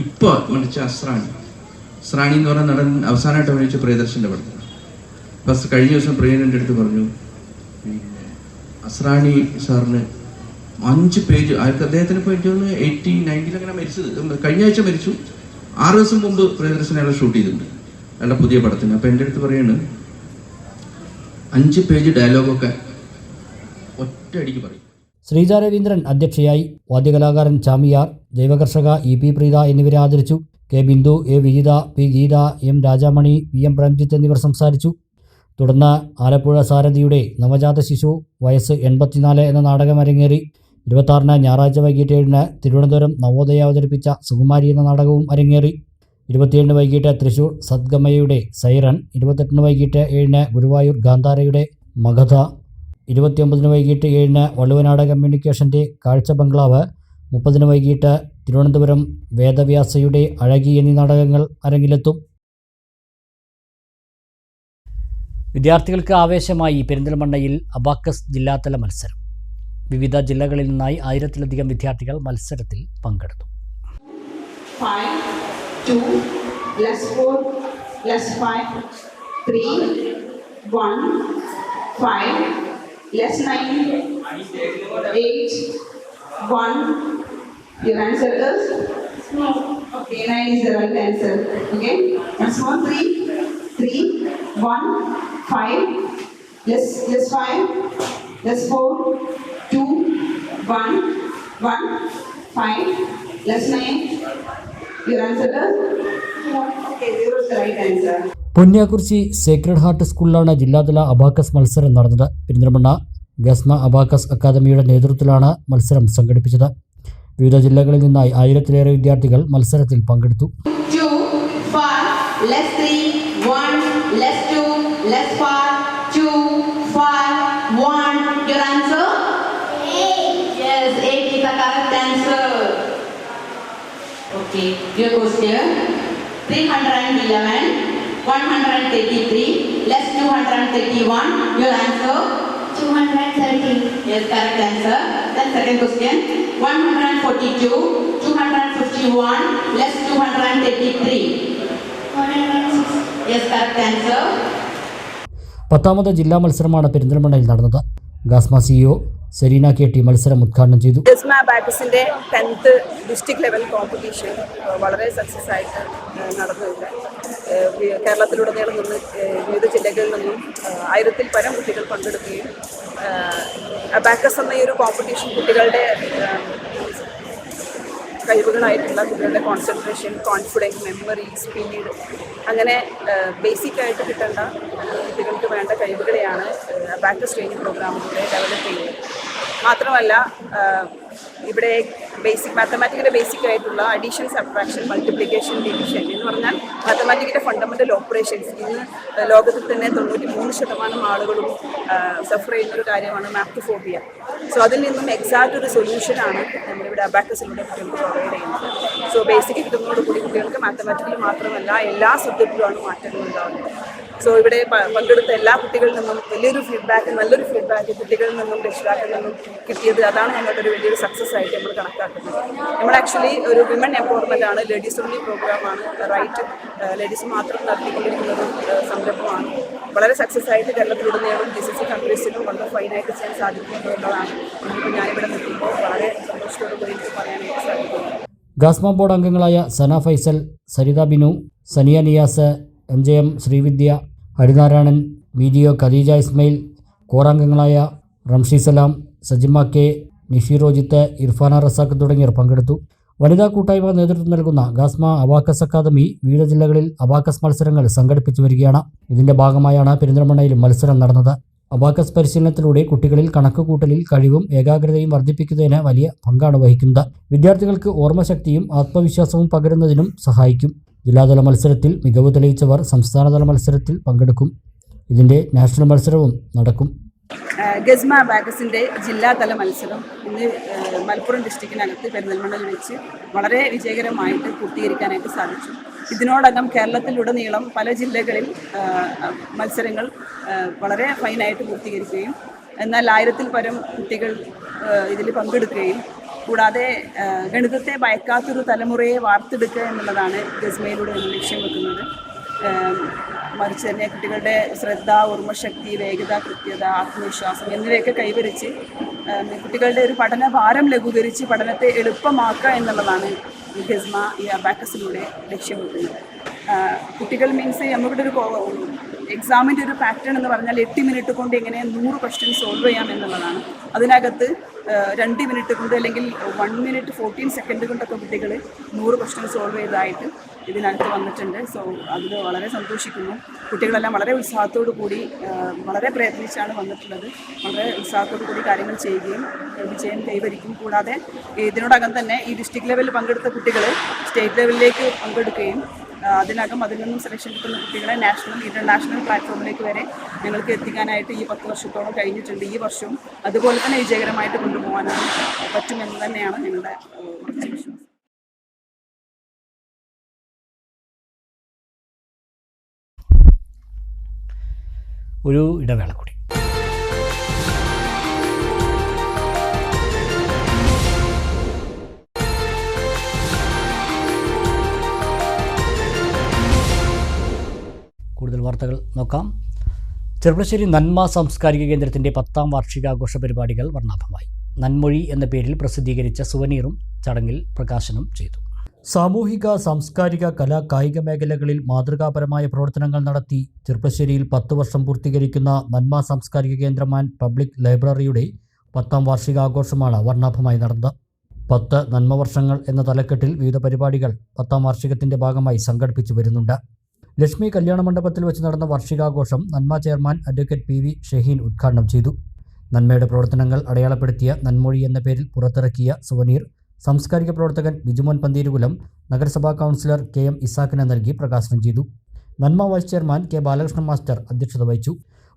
ഇപ്പോൾ മറിച്ച് അസ്രാണി എന്ന് പറഞ്ഞ നടൻ അവസാനമായിട്ട് അഭിനയിച്ച പ്രിയദർശൻ്റെ പടത്തിൽ കഴിഞ്ഞ ദിവസം പ്രിയൻ എൻ്റെ അടുത്ത് പറഞ്ഞു, അസ്രാണി സാറിന് 5 പേജ്. അദ്ദേഹത്തിന് ഇപ്പോൾ എനിക്ക് 80, 90 അങ്ങനെ മരിച്ചത്. കഴിഞ്ഞ ആഴ്ച മരിച്ചു. 6 ദിവസം മുമ്പ് പ്രിയദർശൻ അയാളെ ഷൂട്ട് ചെയ്തിട്ടുണ്ട് അയാളുടെ പുതിയ പടത്തിന്. അപ്പോൾ എൻ്റെ അടുത്ത് പറയാണ് 5 പേജ് ഡയലോഗൊക്കെ ഒറ്റ അടിക്ക് പറയും. ശ്രീജ രവീന്ദ്രൻ അധ്യക്ഷയായി. വാദ്യകലാകാരൻ ചാമിയാർ, ദൈവകർഷക EP പ്രീത എന്നിവരെ ആദരിച്ചു. K Bindu, A Vijitha, P Geetha, M Rajamani, VM Premjith എന്നിവർ സംസാരിച്ചു. തുടർന്ന് ആലപ്പുഴ സാരഥിയുടെ നവജാത ശിശു വയസ്സ് 84 എന്ന നാടകം അരങ്ങേറി. 26-ന് ഞായറാഴ്ച വൈകിട്ട് 7-ന് തിരുവനന്തപുരം നവോദയ അവതരിപ്പിച്ച സുകുമാരി എന്ന നാടകവും അരങ്ങേറി. 27-ന് വൈകിട്ട് തൃശൂർ സദ്ഗമയയുടെ സൈറൻ, 28-ന് വൈകിട്ട് 7-ന് ഗുരുവായൂർ ഗാന്ധാരയുടെ മഗധ, 29-ന് വൈകിട്ട് 7-ന് വള്ളുവനാട് കമ്മ്യൂണിക്കേഷൻ്റെ കാഴ്ച ബംഗ്ലാവ്, 30-ന് വൈകിട്ട് തിരുവനന്തപുരം വേദവ്യാസയുടെ അഴകി എന്നീ നാടകങ്ങൾ അരങ്ങിലെത്തും. വിദ്യാർത്ഥികൾക്ക് ആവേശമായി പെരിന്തൽമണ്ണയിൽ അബാക്കസ് ജില്ലാതല മത്സരം. വിവിധ ജില്ലകളിൽ നിന്നായി 1000-ലധികം വിദ്യാർത്ഥികൾ മത്സരത്തിൽ പങ്കെടുത്തു. 5, 2, +4, +5, 3, 1, 5, +9, 8, 1. Your answer is? No. Okay, 9 is the right answer. Okay. Once more, 3, 1, 5, +5, +4, 2, 1, 5, +9. Your answer is? Okay, 0 is the right answer. Ponniyakurichi sacred heart സ്കൂളിലാണ് ജില്ലാതല അബാക്കസ് മത്സരം നടന്നത്. പെരിന്തൽമണ്ണ ഗസ്മ അബാക്കസ് അക്കാദമിയുടെ നേതൃത്വത്തിലാണ് മത്സരം സംഘടിപ്പിച്ചത്. വിവിധ ജില്ലകളിൽ നിന്നായി 1000-ലേറെ വിദ്യാർത്ഥികൾ മത്സരത്തിൽ പങ്കെടുത്തു. 2, 5, +3, 1, +2, +5, 2, 5, 1. Your answer? 8. Yes, 8 is the correct answer. Okay, your question. 311, 133, +231. Your answer? 230. Yes, correct answer. Then second question. 142, 251, +233. 106. Yes, correct answer. 10ാമത് ജില്ലാ മത്സരമാണ് പെരിന്തൽമണ്ണയിൽ നടന്നത്. ഗാസ്മ CEO സെരീന KT മത്സരം ഉദ്ഘാടനം ചെയ്തു. ഗസ്മ അബാക്കസിൻ്റെ 10th ഡിസ്ട്രിക്ട് ലെവൽ കോമ്പറ്റീഷൻ വളരെ സക്സസ് ആയിട്ട് നടന്നിട്ടുണ്ട്. കേരളത്തിലുടനീളം നിന്ന് വിവിധ ജില്ലകളിൽ നിന്നും 1000-ൽ പരം കുട്ടികൾ പങ്കെടുക്കുകയും അബാക്കസ് എന്ന ഈ ഒരു കോമ്പറ്റീഷൻ കുട്ടികളുടെ കഴിവുകളായിട്ടുള്ള കുട്ടികളുടെ കോൺസെൻട്രേഷൻ, കോൺഫിഡൻസ്, മെമ്മറി, സ്പീഡ്, അങ്ങനെ ബേസിക്കായിട്ട് കിട്ടേണ്ട കുട്ടികൾക്ക് വേണ്ട കഴിവുകളെയാണ് അബാക്കസ് ട്രെയിനിങ് പ്രോഗ്രാമിലൂടെ ഡെവലപ്പ് ചെയ്യുന്നത്. മാത്രമല്ല ഇവിടെ മാത്തമാറ്റിക്കിൻ്റെ ബേസിക് ആയിട്ടുള്ള അഡീഷൻ, സബ്ട്രാക്ഷൻ, മൾട്ടിപ്ലിക്കേഷൻ, ഡിവിഷൻ എന്ന് പറഞ്ഞാൽ മാത്തമാറ്റിക്കിൻ്റെ ഫണ്ടമെൻ്റൽ ഓപ്പറേഷൻസ് ഇന്ന് ലോകത്തിൽ തന്നെ 93% ആളുകളും സഫർ ചെയ്യുന്നൊരു കാര്യമാണ് മാത്തോഫോബിയ. സോ അതിൽ നിന്നും എക്സാക്റ്റ് ഒരു സൊല്യൂഷനാണ് നമ്മളിവിടെ അബാക്കസിലൂടെ കുട്ടികൾക്ക് പ്രൊവൈഡ് ചെയ്യുന്നത്. സോ ബേസിക് കിട്ടുന്നതോടുകൂടി കുട്ടികൾക്ക് മാത്തമാറ്റിക്കിൽ മാത്രമല്ല എല്ലാ സബ്ജക്റ്റിലുമാണ് മാറ്റങ്ങൾ ഉണ്ടാകുന്നത്. സോ ഇവിടെ പങ്കെടുത്ത എല്ലാ കുട്ടികളിൽ നിന്നും വലിയൊരു ഫീഡ്ബാക്ക്, നല്ലൊരു ഫീഡ്ബാക്ക് കുട്ടികളിൽ നിന്നും രക്ഷിതാക്കളിൽ നിന്നും കിട്ടിയത്. അതാണ് ഞങ്ങളുടെ ഒരു വലിയൊരു സക്സസ് ആയിട്ട് നമ്മൾ കണക്കാക്കുന്നത്. നമ്മൾ ആക്ച്വലി ഒരു വിമൻ എംപവർമെൻ്റ് ആണ്, ലേഡീസ് ഓൺലി പ്രോഗ്രാമാണ്, റൈറ്റ് ലേഡീസ് മാത്രം നടത്തിക്കൊണ്ടിരിക്കുന്ന ഒരു സംരംഭമാണ്. വളരെ സക്സസ് ആയിട്ട് കേരളത്തിലുടനീളം GCC കൺട്രീസിലും വളരെ ഫൈനായിട്ട് ചെയ്യാൻ സാധിക്കുന്നു എന്നുള്ളതാണ് ഇന്നിപ്പോൾ ഞാനിവിടെ നിൽക്കുമ്പോൾ വളരെ സന്തോഷത്തോടു കൂടി എനിക്ക് പറയാനായിട്ട് സാധിക്കുന്നു. ഗാസ്മ ബോർഡ് അംഗങ്ങളായ സന ഫൈസൽ, സരിത ബിനു, സനിയ നിയാസ്, MJM ശ്രീവിദ്യ, ഹരിനാരായണൻ, VGO ഖദീജ ഇസ്മയിൽ, കോറാംഗങ്ങളായ റംഷി സലാം, സജിമ K, നിഷീറോജിത്ത്, ഇർഫാന റസാഖ് തുടങ്ങിയവർ പങ്കെടുത്തു. വനിതാ കൂട്ടായ്മ നേതൃത്വം നൽകുന്ന ഗാസ്മ അബാക്കസ് അക്കാദമി വിവിധ ജില്ലകളിൽ അബാക്കസ് മത്സരങ്ങൾ സംഘടിപ്പിച്ചു വരികയാണ്. ഇതിന്റെ ഭാഗമായാണ് പെരിന്തൽമണ്ണയിലും മത്സരം നടന്നത്. അബാക്കസ് പരിശീലനത്തിലൂടെ കുട്ടികളിൽ കണക്കുകൂട്ടലിൽ കഴിവും ഏകാഗ്രതയും വർദ്ധിപ്പിക്കുന്നതിന് വലിയ പങ്കാണ് വഹിക്കുന്നത്. വിദ്യാർത്ഥികൾക്ക് ഓർമ്മശക്തിയും ആത്മവിശ്വാസവും പകരുന്നതിനും സഹായിക്കും. ജില്ലാതല മത്സരത്തിൽ മികവ് തെളിയിച്ചവർ സംസ്ഥാനതല മത്സരത്തിൽ പങ്കെടുക്കും. ഇതിന്റെ നാഷണൽ മത്സരവും നടക്കും. ഗസ്മ അബാക്കസിൻ്റെ ജില്ലാതല മത്സരം ഇന്ന് മലപ്പുറം ഡിസ്ട്രിക്റ്റിനകത്ത് പെരിന്തൽമണ്ണയിൽ വെച്ച് വളരെ വിജയകരമായിട്ട് പൂർത്തീകരിക്കാനായിട്ട് സാധിച്ചു. ഇതിനോടകം കേരളത്തിലുടനീളം പല ജില്ലകളിൽ മത്സരങ്ങൾ വളരെ ഫൈനായിട്ട് പൂർത്തീകരിക്കുകയും എന്നാൽ 1000-ൽ പരം കുട്ടികൾ ഇതിൽ പങ്കെടുക്കുകയും കൂടാതെ ഗണിതത്തെ ഭയക്കാത്തൊരു തലമുറയെ വാർത്തെടുക്കുക എന്നുള്ളതാണ് ഗസ്മയിലൂടെ നമ്മൾ ലക്ഷ്യം വെക്കുന്നത്. മറിച്ച് തന്നെ കുട്ടികളുടെ ശ്രദ്ധ, ഓർമ്മശക്തി, വേഗത, കൃത്യത, ആത്മവിശ്വാസം എന്നിവയൊക്കെ കൈവരിച്ച് കുട്ടികളുടെ ഒരു പഠന ഭാരം ലഘൂകരിച്ച് പഠനത്തെ എളുപ്പമാക്കുക എന്നുള്ളതാണ് ഗസ്മ ഈ അബാക്കസിലൂടെ ലക്ഷ്യം വെക്കുന്നത്. കുട്ടികൾ മീൻസ് നമുക്കിവിടെ ഒരു എക്സാമിൻ്റെ ഒരു പാറ്റേൺ എന്ന് പറഞ്ഞാൽ 8 മിനിറ്റ് കൊണ്ട് എങ്ങനെ 100 ക്വസ്റ്റ്യൻ സോൾവ് ചെയ്യാം എന്നുള്ളതാണ്. അതിനകത്ത് 2 മിനിറ്റ് കൊണ്ട് അല്ലെങ്കിൽ 1 മിനിറ്റ് 14 സെക്കൻഡ് കൊണ്ടൊക്കെ കുട്ടികൾ 100 ക്വസ്റ്റ്യൻ സോൾവ് ചെയ്തതായിട്ട് ഇതിനകത്ത് വന്നിട്ടുണ്ട്. സോ അതിൽ വളരെ സന്തോഷിക്കുന്നു. കുട്ടികളെല്ലാം വളരെ ഉത്സാഹത്തോടു കൂടി വളരെ പ്രയത്നിച്ചാണ് വന്നിട്ടുള്ളത്. വളരെ ഉത്സാഹത്തോടു കൂടി കാര്യങ്ങൾ ചെയ്യുകയും വിജയം കൈവരിക്കും. കൂടാതെ ഇതിനോടകം തന്നെ ഈ ഡിസ്ട്രിക്ട് ലെവലിൽ പങ്കെടുത്ത കുട്ടികൾ സ്റ്റേറ്റ് ലെവലിലേക്ക് പങ്കെടുക്കുകയും അതിൽ നിന്നും സെലക്ഷൻ കിട്ടുന്ന കുട്ടികളെ നാഷണൽ ഇൻ്റർനാഷണൽ പ്ലാറ്റ്ഫോമിലേക്ക് വരെ ഞങ്ങൾക്ക് എത്തിക്കാനായിട്ട് ഈ 10 വർഷത്തോളം കഴിഞ്ഞിട്ടുണ്ട്. ഈ വർഷവും അതുപോലെ തന്നെ വിജയകരമായിട്ട് കൊണ്ടുപോകാനാണ് പറ്റുമെന്ന് തന്നെയാണ് ഞങ്ങളുടെ ഉറച്ച വിശ്വാസം. ഒരു ഇടവേള കൂടി. കൂടുതൽ വാർത്തകൾ നോക്കാം. ചെർപ്പളശ്ശേരി നന്മ സാംസ്കാരിക കേന്ദ്രത്തിൻ്റെ 10ാം വാർഷികാഘോഷ പരിപാടികൾ വർണ്ണാഭമായി. നന്മൊഴി എന്ന പേരിൽ പ്രസിദ്ധീകരിച്ച സുവനീറും ചടങ്ങിൽ പ്രകാശനം ചെയ്തു. സാമൂഹിക, സാംസ്കാരിക, കലാ, കായിക മേഖലകളിൽ മാതൃകാപരമായ പ്രവർത്തനങ്ങൾ നടത്തി ചെർപ്പളശ്ശേരിയിൽ 10 വർഷം പൂർത്തീകരിക്കുന്ന നന്മ സാംസ്കാരിക കേന്ദ്രം ആൻഡ് പബ്ലിക് ലൈബ്രറിയുടെ 10ാം വാർഷികാഘോഷമാണ് വർണ്ണാഭമായി നടന്നത്. 10 നന്മവർഷങ്ങൾ എന്ന തലക്കെട്ടിൽ വിവിധ പരിപാടികൾ 10ാം വാർഷികത്തിൻ്റെ ഭാഗമായി സംഘടിപ്പിച്ചു വരുന്നുണ്ട്. ലക്ഷ്മി കല്യാണ മണ്ഡപത്തിൽ വെച്ച് നടന്ന വാർഷികാഘോഷം നന്മ ചെയർമാൻ അഡ്വക്കേറ്റ് PV ഷഹീൻ ഉദ്ഘാടനം ചെയ്തു. നന്മയുടെ പ്രവർത്തനങ്ങൾ അടയാളപ്പെടുത്തിയ നന്മൊഴി എന്ന പേരിൽ പുറത്തിറക്കിയ സുവനീർ സാംസ്കാരിക പ്രവർത്തകൻ ബിജുമോൻ പന്തീരുകുലം നഗരസഭാ കൗൺസിലർ KM ഇസാഖിന് നൽകി പ്രകാശനം ചെയ്തു. Nanma vice chairman K Balakrishnan master അധ്യക്ഷത വഹിച്ചു.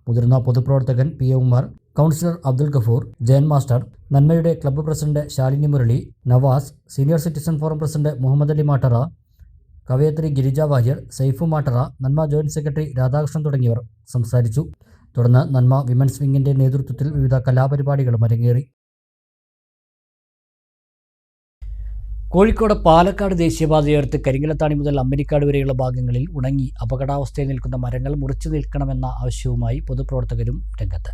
മുതിർന്ന പൊതുപ്രവർത്തകൻ PA Ummer, councillor Abdul Gafoor, Jayan master, നന്മയുടെ club president Shalini Murali, Navas, senior citizen forum president Muhammad Ali Mattara, കവയത്രി ഗിരിജ വാര്യർ, സൈഫു മാട്ടറ, നന്മ ജോയിന്റ് സെക്രട്ടറി രാധാകൃഷ്ണൻ തുടങ്ങിയവർ സംസാരിച്ചു. തുടർന്ന് നന്മ വിമൻസ് വിങ്ങിന്റെ നേതൃത്വത്തിൽ വിവിധ കലാപരിപാടികളും അരങ്ങേറി. കോഴിക്കോട് പാലക്കാട് ദേശീയപാതയോരത്ത് കരിങ്കലത്താണി മുതൽ അമ്മിനിക്കാട് വരെയുള്ള ഭാഗങ്ങളിൽ ഉണങ്ങി അപകടാവസ്ഥയിൽ നിൽക്കുന്ന മരങ്ങൾ മുറിച്ചു നിൽക്കണമെന്ന ആവശ്യവുമായി പൊതുപ്രവർത്തകരും രംഗത്ത്.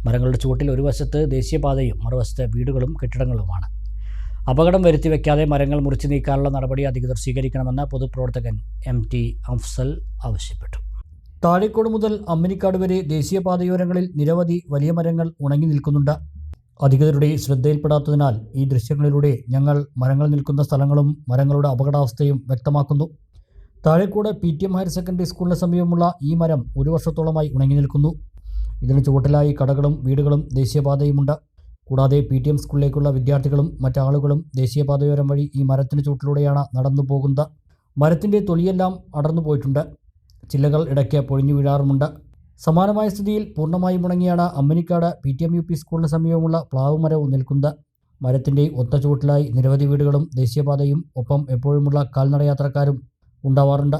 മരങ്ങളുടെ ചുവട്ടിൽ ഒരു വശത്ത് ദേശീയപാതയും മറുവശത്ത് വീടുകളും കെട്ടിടങ്ങളുമാണ്. അപകടം വരുത്തിവെക്കാതെ മരങ്ങൾ മുറിച്ചു നീക്കാനുള്ള നടപടി അധികൃതർ സ്വീകരിക്കണമെന്ന് പൊതുപ്രവർത്തകൻ MT അഫ്സൽ ആവശ്യപ്പെട്ടു. താഴേക്കോട് മുതൽ അമ്മിനിക്കാട് വരെ ദേശീയപാതയോരങ്ങളിൽ നിരവധി വലിയ മരങ്ങൾ ഉണങ്ങി നിൽക്കുന്നുണ്ട്. അധികൃതരുടെ ശ്രദ്ധയിൽപ്പെടാത്തതിനാൽ ഈ ദൃശ്യങ്ങളിലൂടെ ഞങ്ങൾ മരങ്ങൾ നിൽക്കുന്ന സ്ഥലങ്ങളും മരങ്ങളുടെ അപകടാവസ്ഥയും വ്യക്തമാക്കുന്നു. താഴേക്കോട് PTM ഹയർ സെക്കൻഡറി സ്കൂളിന് സമീപമുള്ള ഈ മരം 1 വർഷത്തോളമായി ഉണങ്ങി നിൽക്കുന്നു. ഇതിന് ചുവട്ടിലായി കടകളും വീടുകളും ദേശീയപാതയുമുണ്ട്. കൂടാതെ PTM സ്കൂളിലേക്കുള്ള വിദ്യാർത്ഥികളും മറ്റാളുകളും ദേശീയപാതയോരം വഴി ഈ മരത്തിന് ചുവട്ടിലൂടെയാണ് നടന്നു പോകുന്നത്. മരത്തിൻ്റെ തൊലിയെല്ലാം അടർന്നു പോയിട്ടുണ്ട്. ചില്ലകൾ ഇടയ്ക്ക് പൊഴിഞ്ഞു വീഴാറുമുണ്ട്. സമാനമായ സ്ഥിതിയിൽ പൂർണ്ണമായും ഉണങ്ങിയാണ് അമ്മിനിക്കാട് PTM UP സ്കൂളിന് സമീപമുള്ള പ്ലാവ് മരവും നിൽക്കുന്നത്. മരത്തിൻ്റെ ഒത്ത ചുവട്ടിലായി നിരവധി വീടുകളും ദേശീയപാതയും ഒപ്പം എപ്പോഴുമുള്ള കാൽനടയാത്രക്കാരും ഉണ്ടാവാറുണ്ട്.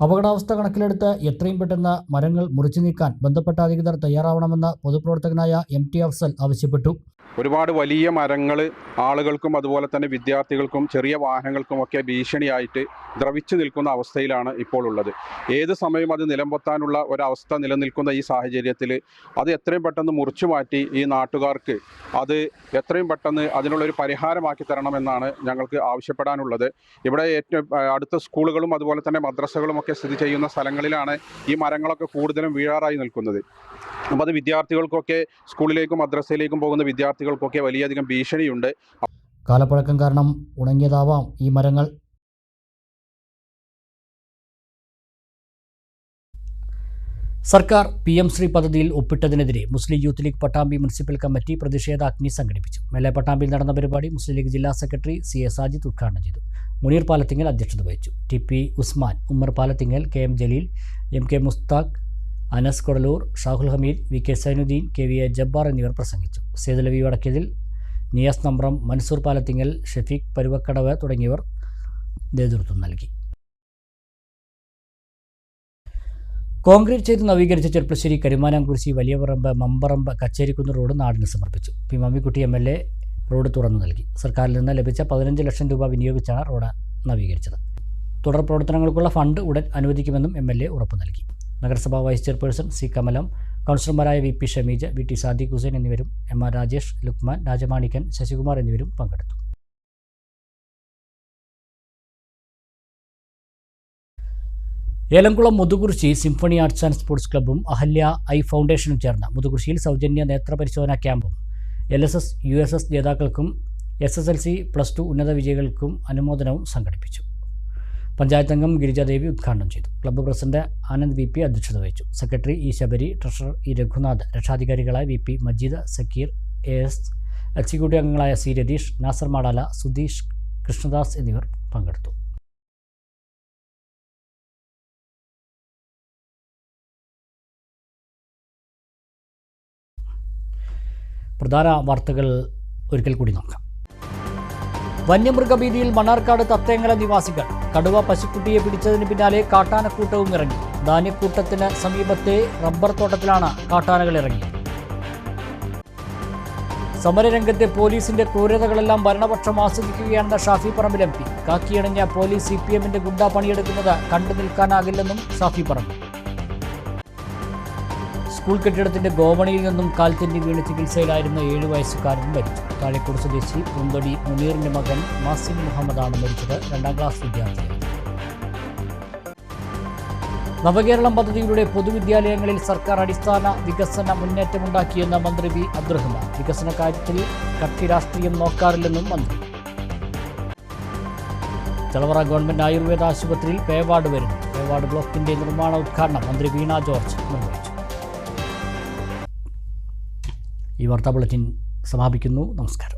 അപകടാവസ്ഥ കണക്കിലെടുത്ത് എത്രയും പെട്ടെന്ന് മരങ്ങൾ മുറിച്ചു നീക്കാൻ ബന്ധപ്പെട്ട അധികൃതർ തയ്യാറാവണമെന്ന് പൊതുപ്രവർത്തകനായ MT അഫ്സൽ ആവശ്യപ്പെട്ടു. ഒരുപാട് വലിയ മരങ്ങൾ ആളുകൾക്കും അതുപോലെ തന്നെ വിദ്യാർത്ഥികൾക്കും ചെറിയ വാഹനങ്ങൾക്കുമൊക്കെ ഭീഷണിയായിട്ട് ദ്രവിച്ചു നിൽക്കുന്ന അവസ്ഥയിലാണ് ഇപ്പോൾ ഉള്ളത്. ഏത് സമയം അത് നിലംപൊത്താനുള്ള ഒരവസ്ഥ നിലനിൽക്കുന്ന ഈ സാഹചര്യത്തിൽ അത് എത്രയും പെട്ടെന്ന് മുറിച്ചു മാറ്റി ഈ നാട്ടുകാർക്ക് അത് എത്രയും പെട്ടെന്ന് അതിനുള്ളൊരു പരിഹാരമാക്കി തരണമെന്നാണ് ഞങ്ങൾക്ക് ആവശ്യപ്പെടാനുള്ളത്. ഇവിടെ ഏറ്റവും അടുത്ത സ്കൂളുകളും അതുപോലെ തന്നെ മദ്രസകളും ഒക്കെ സ്ഥിതി ചെയ്യുന്ന സ്ഥലങ്ങളിലാണ് ഈ മരങ്ങളൊക്കെ കൂടുതലും വീഴാറായി നിൽക്കുന്നത്. അപ്പോൾ അത് വിദ്യാർത്ഥികൾക്കൊക്കെ സ്കൂളിലേക്കും മദ്രസയിലേക്കും പോകുന്ന വിദ്യാർത്ഥികൾക്കൊക്കെ വലിയധികം ഭീഷണിയുണ്ട്. കാലപ്പഴക്കം കാരണം ഉണങ്ങിയതാവാം ഈ മരങ്ങൾ. സർക്കാർ PM ശ്രീ പദ്ധതിയിൽ ഒപ്പിട്ടതിനെതിരെ Muslim youth League Pattambi municipal committee പ്രതിഷേധാഗ്നി സംഘടിപ്പിച്ചു. മേലെ പട്ടാമ്പിയിൽ നടന്ന പരിപാടി മുസ്ലിം ലീഗ് ജില്ലാ സെക്രട്ടറി CA സാജിദ് ഉദ്ഘാടനം ചെയ്തു. മുനീർ പാലത്തിങ്ങൽ അധ്യക്ഷത വഹിച്ചു. TP Usman, Ummer Palathingal, KM Jaleel, MK Mushtaq, Anas Kodalur, Shahul Hameed, VK Zainuddin, KVA Jabbar എന്നിവർ പ്രസംഗിച്ചു. സേതുലവി വടക്കേതിൽ, നിയാസ് നമ്പ്രം, മൻസൂർ പാലത്തിങ്ങൽ, ഷഫീഖ് പരുവക്കടവ് തുടങ്ങിയവർ നേതൃത്വം നൽകി. കോൺക്രീറ്റ് ചെയ്ത് നവീകരിച്ച ചെർപ്പളശ്ശേരി കരുമാനാംകുരിശി വലിയപറമ്പ് മമ്പറമ്പ് കച്ചേരിക്കുന്ന് റോഡ് നാടിന് സമർപ്പിച്ചു. P മമ്മിക്കുട്ടി MLA റോഡ് തുറന്നു നൽകി. സർക്കാരിൽ നിന്ന് ലഭിച്ച 15 ലക്ഷം രൂപ വിനിയോഗിച്ചാണ് റോഡ് നവീകരിച്ചത്. തുടർ പ്രവർത്തനങ്ങൾക്കുള്ള ഫണ്ട് ഉടൻ അനുവദിക്കുമെന്നും MLA ഉറപ്പു നൽകി. നഗരസഭാ വൈസ് ചെയർപേഴ്സൺ C കമലം, കൗൺസിലർമാരായ V P Shameej, V T Sadiq Hussain എന്നിവരും എം ആർ രാജേഷ്, ലുക്മാൻ, രാജമാണിക്കൻ, ശശികുമാർ എന്നിവരും പങ്കെടുത്തു. Elamkulam Muthukurissi symphony arts and sports ക്ലബ്ബും അഹല്യ ഐ ഫൗണ്ടേഷനും ചേർന്ന് മുതുകുറിശിയിൽ സൗജന്യ നേത്രപരിശോധനാ ക്യാമ്പും LSS, USS ജേതാക്കൾക്കും SSLC, +2 ഉന്നത വിജയികൾക്കും അനുമോദനവും സംഘടിപ്പിച്ചു. പഞ്ചായത്ത് അംഗം ഗിരിജാദേവി ഉദ്ഘാടനം ചെയ്തു. ക്ലബ്ബ് പ്രസിഡന്റ് ആനന്ദ് VP അധ്യക്ഷത വഹിച്ചു. Secretary E Sabari, treasurer E Raghunath, രക്ഷാധികാരികളായ VP Majeed, Sakeer, AS, executive അംഗങ്ങളായ സി രതീഷ്, നാസർ മാടാല, സുധീഷ്, കൃഷ്ണദാസ് എന്നിവർ പങ്കെടുത്തു. പ്രധാന വാർത്തകൾ ഒരിക്കൽ കൂടി നോക്കാം. വന്യമൃഗഭീതിയിൽ മണ്ണാർക്കാട് തത്തേങ്ങല നിവാസികൾ. കടുവ പശുക്കുട്ടിയെ പിടിച്ചതിന് പിന്നാലെ കാട്ടാനക്കൂട്ടവും ഇറങ്ങി. ധാന്യക്കൂട്ടത്തിന് സമീപത്തെ റബ്ബർ തോട്ടത്തിലാണ് കാട്ടാനകൾ ഇറങ്ങിയത്. സമരരംഗത്തെ പോലീസിന്റെ ക്രൂരതകളെല്ലാം ഭരണപക്ഷം ആസ്വദിക്കുകയാണെന്ന ഷാഫി പറമ്പിൽ MP. കാക്കിയണിഞ്ഞ പോലീസ് CPMന്റെ ഗുണ്ട പണിയെടുക്കുന്നത് കണ്ടു നിൽക്കാനാകില്ലെന്നും ഷാഫി പറമ്പിൽ. സ്കൂൾ കെട്ടിടത്തിന്റെ ഗോവണിയിൽ നിന്നും കാൽത്തെന്നി വീണ് ചികിത്സയിലായിരുന്ന 7 വയസ്സുകാരൻ മരിച്ചു. താഴേക്കോട് സ്വദേശി പൂന്തോടി മുനീറിന്റെ മകൻ മാസിൻ മുഹമ്മദാണ് മരിച്ചത്. 2ാം ക്ലാസ് വിദ്യാർത്ഥിയാണ്. നവകേരളം പദ്ധതിയിലൂടെ പൊതുവിദ്യാലയങ്ങളിൽ സർക്കാർ അടിസ്ഥാന വികസന മുന്നേറ്റമുണ്ടാക്കിയെന്ന മന്ത്രി വി അബ്ദുറഹ്മാൻ. വികസന കാര്യത്തിൽ കക്ഷി രാഷ്ട്രീയം നോക്കാറില്ലെന്നും മന്ത്രി. ചളവറ ഗവൺമെന്റ് ആയുർവേദ ആശുപത്രിയിൽ പേവാർഡ് വരുന്നു. പേവാർഡ് ബ്ലോക്കിന്റെ നിർമ്മാണ ഉദ്ഘാടനം മന്ത്രി വീണ ജോർജ് നിർവഹിച്ചു. ഈ വാർത്താ ബുള്ളറ്റിൻ സമാപിക്കുന്നു. നമസ്കാരം.